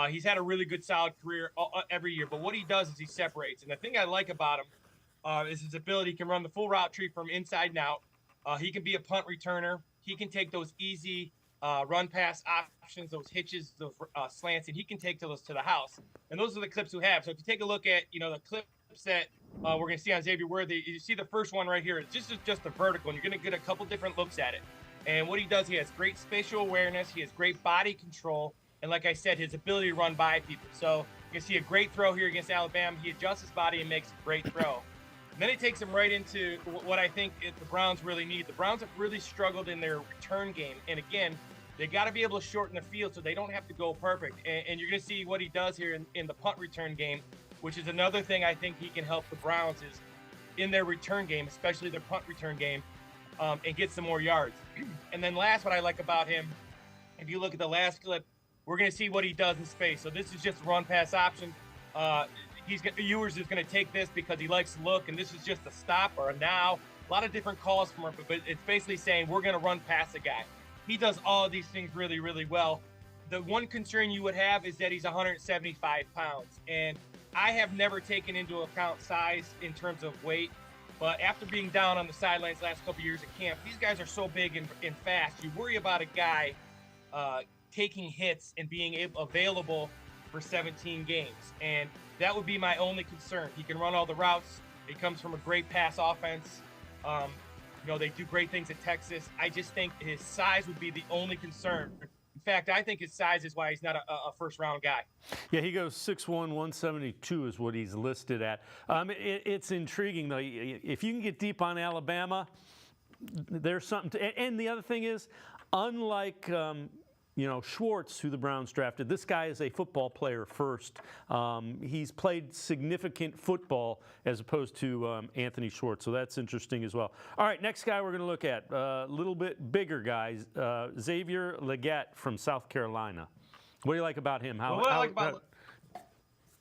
He's had a really good, solid career every year. But what he does is he separates. And the thing I like about him is his ability. He can run the full route tree from inside and out. He can be a punt returner. He can take those easy run-pass options, those hitches, those slants, and he can take those to the house. And those are the clips we have. So if you take a look at, the clips that we're going to see on Xavier Worthy, you see the first one right here. It's just the vertical, and you're going to get a couple different looks at it. And what he does, he has great spatial awareness. He has great body control. And like I said, his ability to run by people. So you can see a great throw here against Alabama. He adjusts his body and makes a great throw. And then he takes him right into what I think the Browns really need. The Browns have really struggled in their return game. And again, they got to be able to shorten the field so they don't have to go perfect. And you're going to see what he does here in the punt return game, which is another thing I think he can help the Browns is in their return game, especially their punt return game, and get some more yards. And then last, what I like about him, if you look at the last clip, we're going to see what he does in space. So this is just a run-pass option. Ewers is going to take this because he likes to look, and this is just a stop or a now. A lot of different calls from him, but it's basically saying we're going to run past a guy. He does all of these things really, really well. The one concern you would have is that he's 175 pounds, and I have never taken into account size in terms of weight, but after being down on the sidelines the last couple of years at camp, these guys are so big and fast. You worry about a guy taking hits and being available for 17 games, and that would be my only concern. He can run all the routes. He comes from a great pass offense. They do great things at Texas. I just think his size would be the only concern. In fact, I think his size is why he's not a first-round guy. Yeah, he goes 6'1", 172 is what he's listed at. It's intriguing, though. If you can get deep on Alabama, there's something to – and the other thing is, unlike Schwartz, who the Browns drafted, this guy is a football player first. He's played significant football as opposed to Anthony Schwartz, so that's interesting as well. All right, next guy we're going to look at, a little bit bigger guy, Xavier Legette from South Carolina. What do you like about him?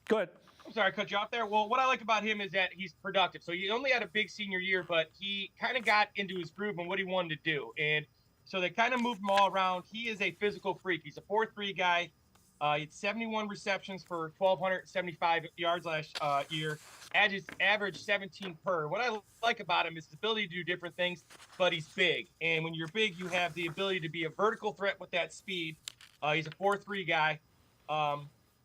Go ahead. I'm sorry, I cut you off there. Well, what I like about him is that he's productive. So he only had a big senior year, but he kind of got into his groove and what he wanted to do. And so they kind of moved him all around. He is a physical freak. He's a 4.3 guy. He had 71 receptions for 1,275 yards last year. Average 17 per. What I like about him is his ability to do different things, but he's big. And when you're big, you have the ability to be a vertical threat with that speed. He's a 4.3 guy.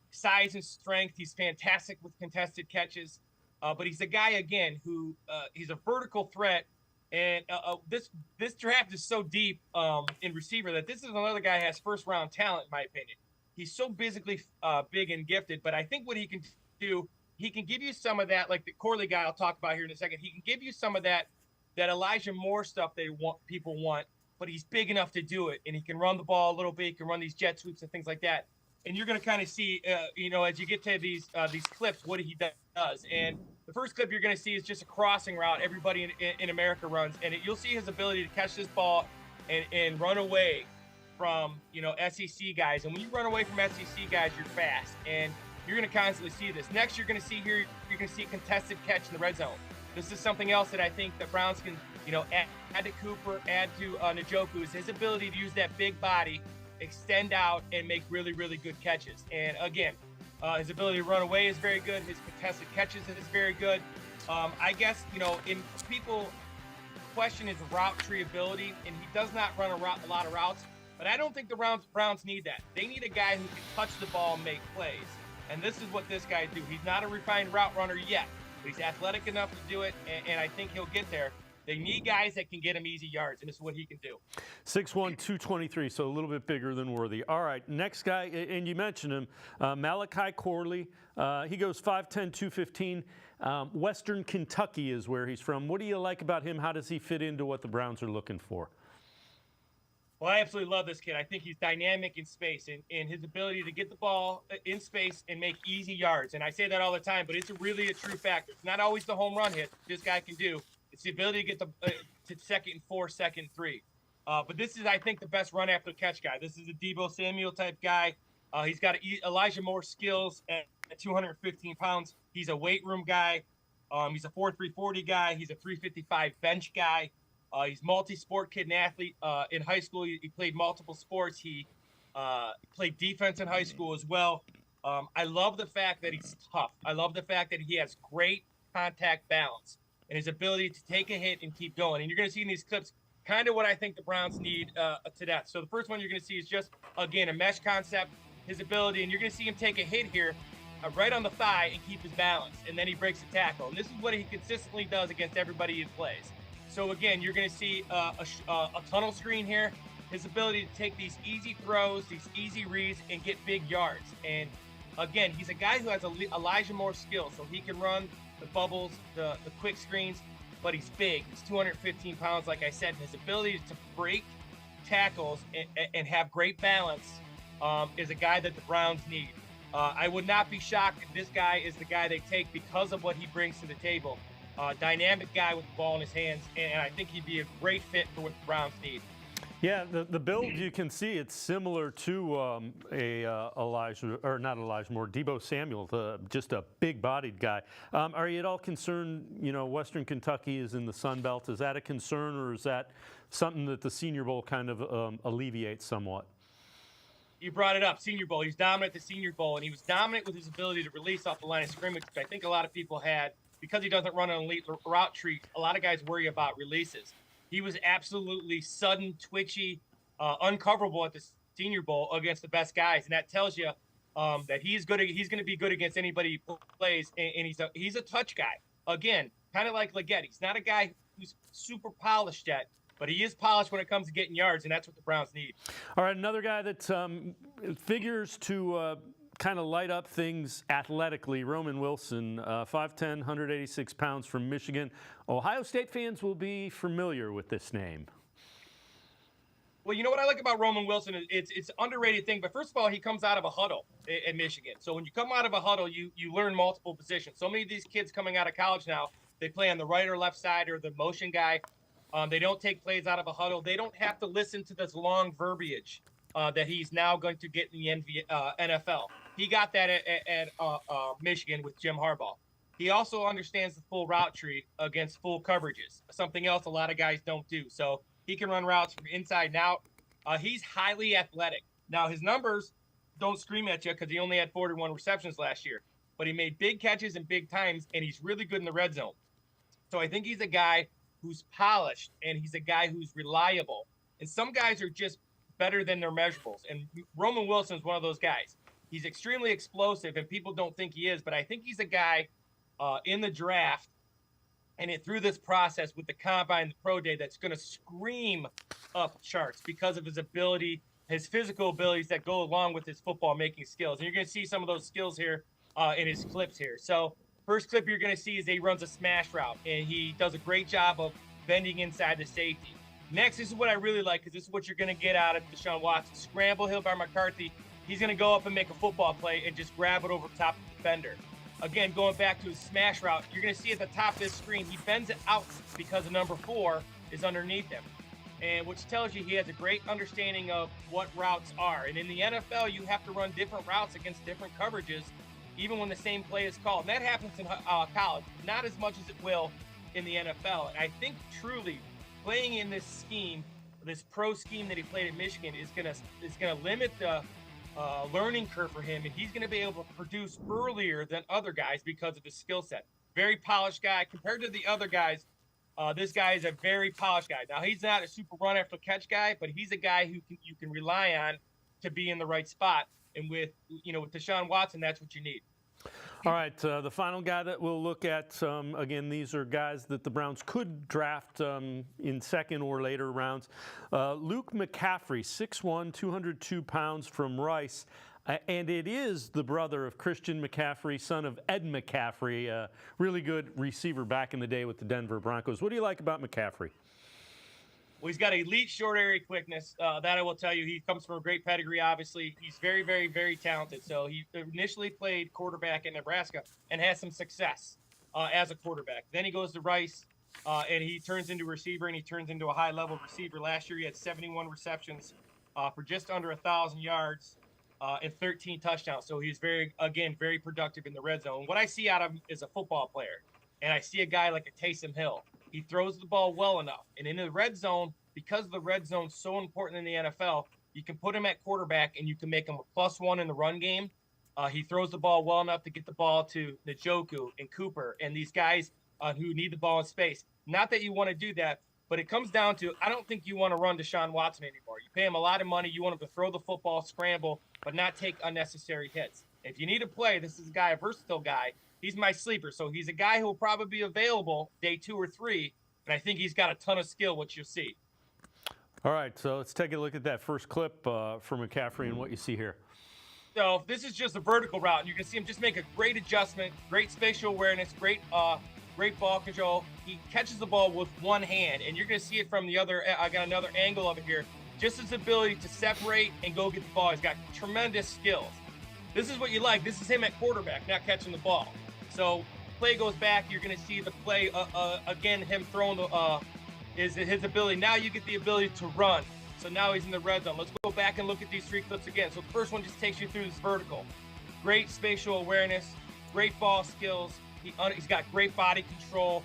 Size and strength. He's fantastic with contested catches. But he's a guy, again, who he's a vertical threat. And this draft is so deep in receiver that this is another guy who has first-round talent, in my opinion. He's so physically big and gifted, but I think what he can do, he can give you some of that, like the Corley guy I'll talk about here in a second. He can give you some of that Elijah Moore stuff people want, but he's big enough to do it, and he can run the ball a little bit. He can run these jet sweeps and things like that. And you're going to kind of see, as you get to these clips, what he does. And the first clip you're going to see is just a crossing route everybody in America runs. And you'll see his ability to catch this ball and run away from, SEC guys. And when you run away from SEC guys, you're fast. And you're going to constantly see this. Next, you're going to see here, you're going to see a contested catch in the red zone. This is something else that I think the Browns can, add to Cooper, add to Njoku, is his ability to use that big body, extend out, and make really, really good catches. And again, his ability to run away is very good. His contested catches is very good. I guess, in people question his route tree ability, and he does not run a lot of routes, but I don't think the Browns need that. They need a guy who can touch the ball and make plays. And this is what this guy do. He's not a refined route runner yet, but he's athletic enough to do it, and I think he'll get there. They need guys that can get him easy yards, and this is what he can do. 6'1", 223, so a little bit bigger than Worthy. All right, next guy, and you mentioned him, Malachi Corley. He goes 5'10", 215. Western Kentucky is where he's from. What do you like about him? How does he fit into what the Browns are looking for? Well, I absolutely love this kid. I think he's dynamic in space, and his ability to get the ball in space and make easy yards. And I say that all the time, but it's really a true factor. It's not always the home run hit this guy can do. It's the ability to get to second and 4, second and 3. But this is, I think, the best run after catch guy. This is a Deebo Samuel type guy. He's got Elijah Moore skills at 215 pounds. He's a weight room guy. He's a 4.3 40 guy. He's a 355 bench guy. He's multi-sport kid and athlete. In high school, he played multiple sports. He played defense in high school as well. I love the fact that he's tough. I love the fact that he has great contact balance and his ability to take a hit and keep going. And you're going to see in these clips kind of what I think the Browns need to that. So the first one you're going to see is just, again, a mesh concept, his ability, and you're going to see him take a hit here right on the thigh and keep his balance, and then he breaks the tackle. And this is what he consistently does against everybody he plays. So again, you're going to see a tunnel screen here, his ability to take these easy throws, these easy reads, and get big yards. And again, he's a guy who has Elijah Moore skills, so he can run the bubbles, the quick screens, but he's big. He's 215 pounds, like I said. His ability to break tackles and have great balance is a guy that the Browns need. I would not be shocked if this guy is the guy they take because of what he brings to the table. Dynamic guy with the ball in his hands, and I think he'd be a great fit for what the Browns need. Yeah, the build, you can see it's similar to Elijah, or not Elijah Moore, Deebo Samuel, just a big-bodied guy. Are you at all concerned, Western Kentucky is in the Sun Belt? Is that a concern, or is that something that the Senior Bowl kind of alleviates somewhat? You brought it up, Senior Bowl. He's dominant at the Senior Bowl, and he was dominant with his ability to release off the line of scrimmage, which I think a lot of people had. Because he doesn't run an elite route tree, a lot of guys worry about releases. He was absolutely sudden, twitchy, uncoverable at the Senior Bowl against the best guys, and that tells you that he's good. He's going to be good against anybody who plays, and he's a touch guy. Again, kind of like Legette. He's not a guy who's super polished yet, but he is polished when it comes to getting yards, and that's what the Browns need. All right, another guy that figures to kind of light up things athletically, Roman Wilson, 5'10", 186 pounds from Michigan. Ohio State fans will be familiar with this name. Well, you know what I like about Roman Wilson is it's an underrated thing. But first of all, he comes out of a huddle at Michigan. So when you come out of a huddle, you learn multiple positions. So many of these kids coming out of college now, they play on the right or left side or the motion guy. They don't take plays out of a huddle. They don't have to listen to this long verbiage that he's now going to get in the NFL. He got that at Michigan with Jim Harbaugh. He also understands the full route tree against full coverages, something else a lot of guys don't do. So he can run routes from inside and out. He's highly athletic. Now, his numbers don't scream at you because he only had 41 receptions last year, but he made big catches in big times, and he's really good in the red zone. So I think he's a guy who's polished, and he's a guy who's reliable. And some guys are just better than their measurables, and Roman Wilson is one of those guys. He's extremely explosive, and people don't think he is, but I think he's a guy in the draft and through this process with the combine, the pro day, that's going to scream up charts because of his ability, his physical abilities that go along with his football making skills. And you're going to see some of those skills here in his clips here. So first clip you're going to see is he runs a smash route, and he does a great job of bending inside the safety. Next, this is what I really like, because this is what you're going to get out of Deshaun Watson. Scramble hill by McCarthy. He's going to go up and make a football play and just grab it over top of the defender. Again, going back to his smash route, you're going to see at the top of this screen, he bends it out because the number 4 is underneath him, and which tells you he has a great understanding of what routes are. And in the NFL, you have to run different routes against different coverages, even when the same play is called. And that happens in college, not as much as it will in the NFL. And I think truly playing in this scheme, this pro scheme that he played at Michigan, is going to limit the learning curve for him, and he's going to be able to produce earlier than other guys because of his skill set. Very polished guy compared to the other guys. This guy is a very polished guy. Now, he's not a super run after catch guy, but he's a guy who you can rely on to be in the right spot. And with Deshaun Watson, that's what you need. All right, the final guy that we'll look at, again, these are guys that the Browns could draft in second or later rounds. Luke McCaffrey, 6'1", 202 pounds from Rice. And it is the brother of Christian McCaffrey, son of Ed McCaffrey, really good receiver back in the day with the Denver Broncos. What do you like about McCaffrey? Well, he's got elite short area quickness. That I will tell you. He comes from a great pedigree, obviously. He's very, very, very talented. So he initially played quarterback in Nebraska and has some success as a quarterback. Then he goes to Rice, and he turns into a receiver, and he turns into a high-level receiver. Last year he had 71 receptions for just under 1,000 yards and 13 touchdowns. So he's very productive in the red zone. What I see out of him is a football player, and I see a guy like a Taysom Hill. He throws the ball well enough. And in the red zone, because the red zone's so important in the NFL, you can put him at quarterback and you can make him a +1 in the run game. He throws the ball well enough to get the ball to Njoku and Cooper and these guys who need the ball in space. Not that you want to do that, but it comes down to, I don't think you want to run Deshaun Watson anymore. You pay him a lot of money. You want him to throw the football, scramble, but not take unnecessary hits. If you need to play, this is a versatile guy. He's my sleeper. So he's a guy who will probably be available day 2 or 3, and I think he's got a ton of skill, which you'll see. All right, so let's take a look at that first clip for McCaffrey and what you see here. So this is just a vertical route, and you can see him just make a great adjustment, great spatial awareness, great ball control. He catches the ball with one hand, and you're going to see it from the other. I got another angle of it here. Just his ability to separate and go get the ball. He's got tremendous skills. This is what you like. This is him at quarterback, not catching the ball. So play goes back. You're going to see the play again. Him throwing his ability. Now you get the ability to run. So now he's in the red zone. Let's go back and look at these 3 clips again. So the first one just takes you through this vertical. Great spatial awareness, great ball skills. He's got great body control.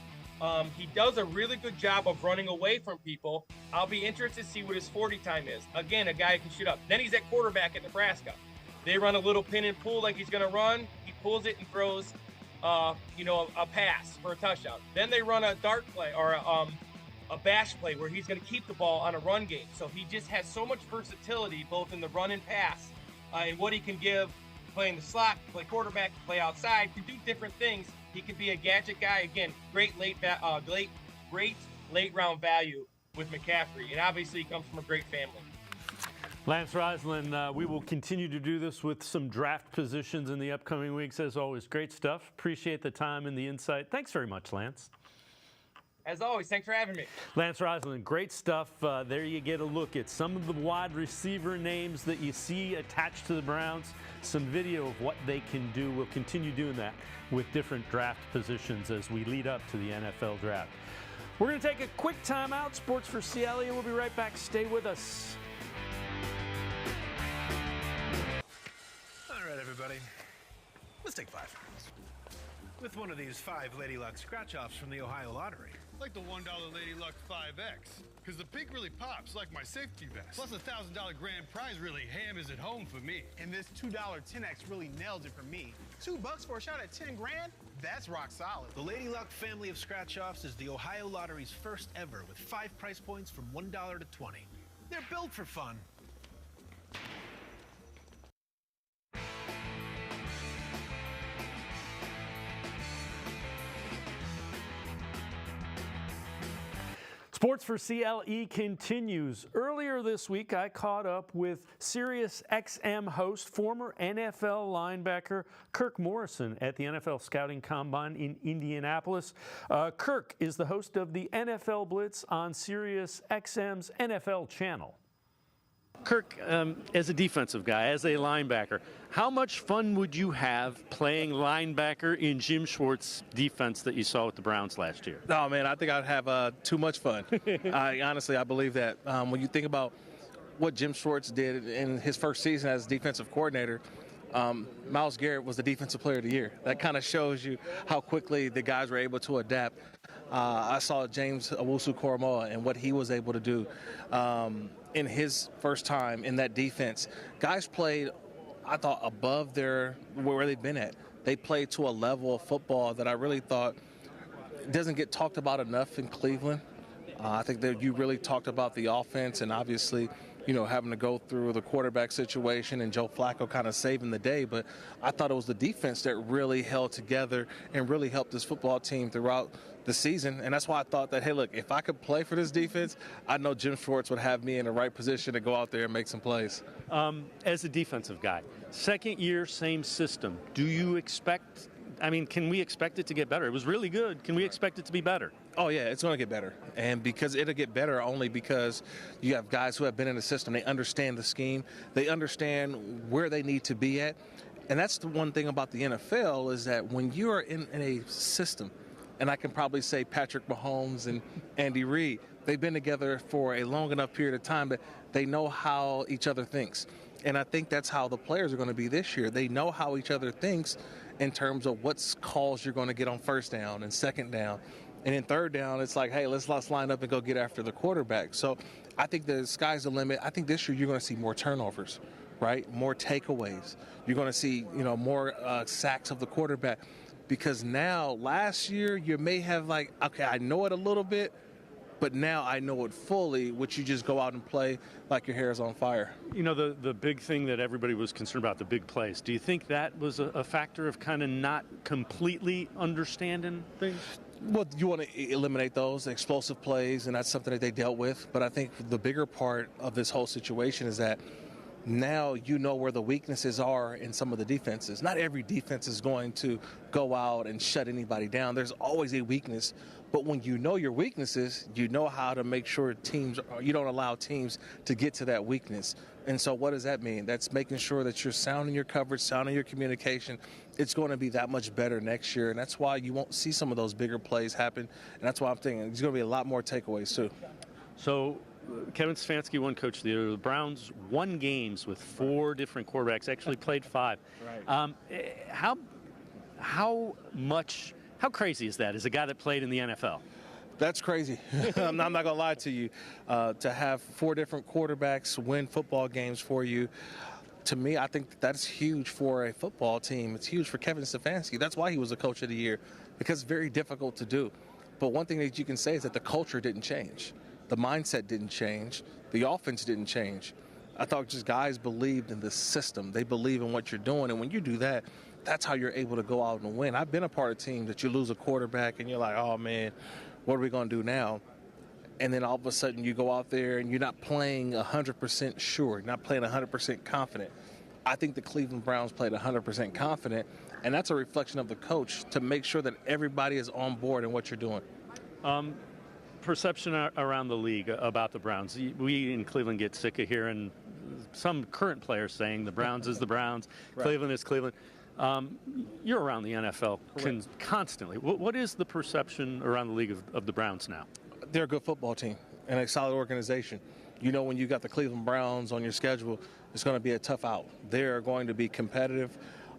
He does a really good job of running away from people. I'll be interested to see what his 40 time is. Again, a guy who can shoot up. Then he's at quarterback at Nebraska. They run a little pin and pull like he's going to run. He pulls it and throws, a pass for a touchdown. Then they run a dart play or a bash play where he's going to keep the ball on a run game. So he just has so much versatility both in the run and pass and what he can give, playing the slot, play quarterback, play outside, can do different things. He could be a gadget guy. Again, great late round value with McCaffrey. And obviously he comes from a great family. Lance Reisland, we will continue to do this with some draft positions in the upcoming weeks. As always, great stuff. Appreciate the time and the insight. Thanks very much, Lance. As always, thanks for having me. Lance Reisland, great stuff. There you get a look at some of the wide receiver names that you see attached to the Browns. Some video of what they can do. We'll continue doing that with different draft positions as we lead up to the NFL draft. We're going to take a quick timeout. Sports for CLE, and we'll be right back. Stay with us. All right, everybody. Let's take 5. With one of these 5 Lady Luck scratch-offs from the Ohio Lottery. Like the $1 Lady Luck 5X. Because the pink really pops like my safety vest. Plus $1,000 grand prize really hammers it home for me. And this $2 10X really nails it for me. $2 for a shot at 10 grand? That's rock solid. The Lady Luck family of scratch-offs is the Ohio Lottery's first ever with 5 price points from $1 to 20. They're built for fun. Sports for CLE continues. Earlier this week, I caught up with SiriusXM host, former NFL linebacker Kirk Morrison at the NFL Scouting Combine in Indianapolis. Kirk is the host of the NFL Blitz on SiriusXM's NFL channel. Kirk, as a defensive guy, as a linebacker, how much fun would you have playing linebacker in Jim Schwartz's defense that you saw with the Browns last year? No, man, I think I'd have too much fun. I believe that. When you think about what Jim Schwartz did in his first season as defensive coordinator, Myles Garrett was the defensive player of the year. That kind of shows you how quickly the guys were able to adapt. I saw James Owusu-Koramoah and what he was able to do in his first time in that defense. Guys played, I thought, above where they've been at. They played to a level of football that I really thought doesn't get talked about enough in Cleveland. I think that you really talked about the offense and obviously, having to go through the quarterback situation and Joe Flacco kind of saving the day. But I thought it was the defense that really held together and really helped this football team throughout the season. And that's why I thought that, hey, look, if I could play for this defense, I know Jim Schwartz would have me in the right position to go out there and make some plays. As a defensive guy, second year, same system. Do you expect, can we expect it to get better? It was really good. Can we expect it to be better? Oh, yeah, it's going to get better. And because it'll get better only because you have guys who have been in the system. They understand the scheme. They understand where they need to be at. And that's the one thing about the NFL is that when you are in a system, and I can probably say Patrick Mahomes and Andy Reid, they've been together for a long enough period of time that they know how each other thinks. And I think that's how the players are going to be this year. They know how each other thinks in terms of what calls you're going to get on first down and second down. And in third down, it's like, hey, let's line up and go get after the quarterback. So I think the sky's the limit. I think this year you're going to see more turnovers, right? More takeaways. You're going to see, more sacks of the quarterback. Because now, last year, you may have okay, I know it a little bit, but now I know it fully, which you just go out and play like your hair is on fire. The big thing that everybody was concerned about, the big plays, do you think that was a factor of kind of not completely understanding things? Well, you want to eliminate those explosive plays, and that's something that they dealt with. But I think the bigger part of this whole situation is that now you know where the weaknesses are in some of the defenses. Not every defense is going to go out and shut anybody down. There's always a weakness. But when you know your weaknesses, you know how to make sure you don't allow teams to get to that weakness. And so what does that mean? That's making sure that you're sounding your coverage, sounding your communication. It's going to be that much better next year. And that's why you won't see some of those bigger plays happen. And that's why I'm thinking there's going to be a lot more takeaways too. So Kevin Stefanski won Coach of the Year. The Browns won games with 4 different quarterbacks, actually played 5. Right. How crazy is that as a guy that played in the NFL? That's crazy. I'm not going to lie to you. To have 4 different quarterbacks win football games for you, to me, I think that's huge for a football team. It's huge for Kevin Stefanski. That's why he was a Coach of the Year, because it's very difficult to do. But one thing that you can say is that the culture didn't change. The mindset didn't change. The offense didn't change. I thought just guys believed in the system. They believe in what you're doing. And when you do that, that's how you're able to go out and win. I've been a part of teams that you lose a quarterback and you're like, oh, man, what are we going to do now? And then all of a sudden you go out there and you're not playing 100% sure. You're not playing 100% confident. I think the Cleveland Browns played 100% confident, and that's a reflection of the coach to make sure that everybody is on board in what you're doing. perception around the league about the Browns? We in Cleveland get sick of hearing some current players saying the Browns is the Browns, right. Cleveland is Cleveland. You're around the NFL constantly. What is the perception around the league of the Browns now? They're a good football team and a solid organization. You know, when you got the Cleveland Browns on your schedule, it's going to be a tough out. They're going to be competitive.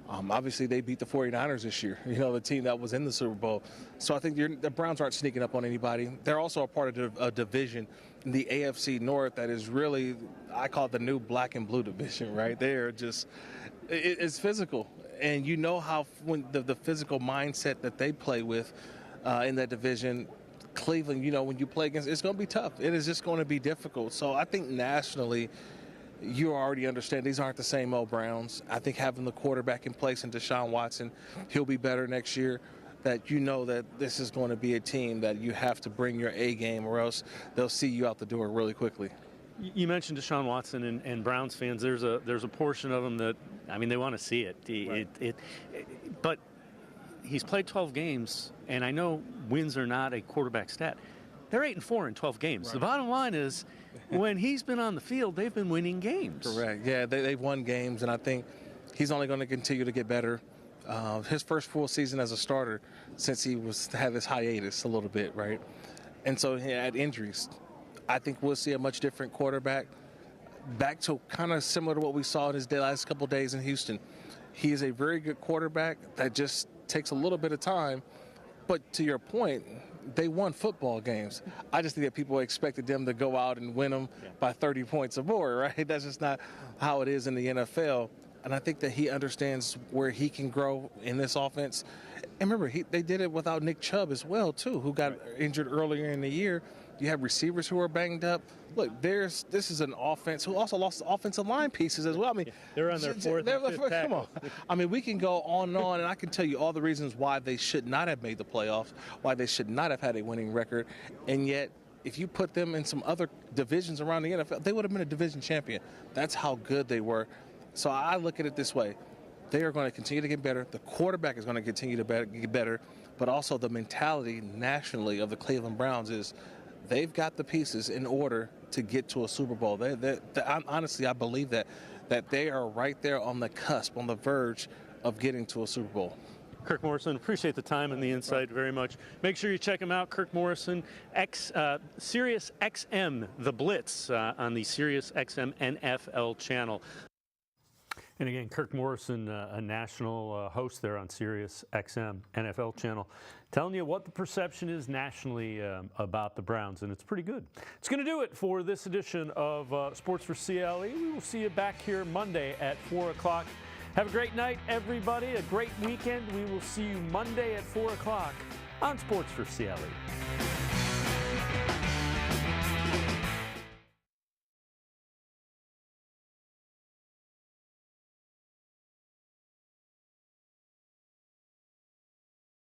Obviously, they beat the 49ers this year, you know, the team that was in the Super Bowl. So I think the Browns aren't sneaking up on anybody. They're also a part of a division in the AFC North that is really, I call it the new black and blue division, right? They're just, it's physical. And you know how when the physical mindset that they play with in that division, Cleveland, you know, when you play against, it's going to be tough. It is just going to be difficult. So I think nationally, you already understand these aren't the same old Browns. I think having the quarterback in place and Deshaun Watson, he'll be better next year. That you know that this is going to be a team that you have to bring your A game or else they'll see you out the door really quickly. You mentioned Deshaun Watson and Browns fans. There's a portion of them that, I mean, they want to see it. Right. But he's played 12 games, and I know wins are not a quarterback stat. They're 8-4 in 12 games. Right. The bottom line is, when he's been on the field, they've been winning games. Correct. Yeah, they've won games, and I think he's only going to continue to get better. His first full season as a starter since he had this hiatus a little bit, right? And so he had injuries. I think we'll see a much different quarterback, back to kind of similar to what we saw in his last couple of days in Houston. He is a very good quarterback that just takes a little bit of time. But to your point, they won football games. I just think that people expected them to go out and win them by 30 points or more, right? That's just not how it is in the NFL. And I think that he understands where he can grow in this offense. And remember, they did it without Nick Chubb as well, too, who got injured earlier in the year. You have receivers who are banged up. Look, this is an offense who also lost offensive line pieces as well. I mean, they're on their fourth and fifth tackle. Come on. I mean, we can go on and on, and I can tell you all the reasons why they should not have made the playoffs, why they should not have had a winning record, and yet if you put them in some other divisions around the NFL, they would have been a division champion. That's how good they were. So I look at it this way. They are going to continue to get better. The quarterback is going to continue to get better, but also the mentality nationally of the Cleveland Browns is they've got the pieces in order to get to a Super Bowl. Honestly, I believe that they are right there on the cusp, on the verge of getting to a Super Bowl. Kirk Morrison, appreciate the time and the insight very much. Make sure you check him out, Kirk Morrison, SiriusXM, The Blitz on the SiriusXM NFL channel. And again, Kirk Morrison, a national host there on SiriusXM NFL channel, telling you what the perception is nationally about the Browns, and it's pretty good. It's going to do it for this edition of Sports4CLE. We will see you back here Monday at 4 o'clock. Have a great night, everybody, a great weekend. We will see you Monday at 4 o'clock on Sports4CLE.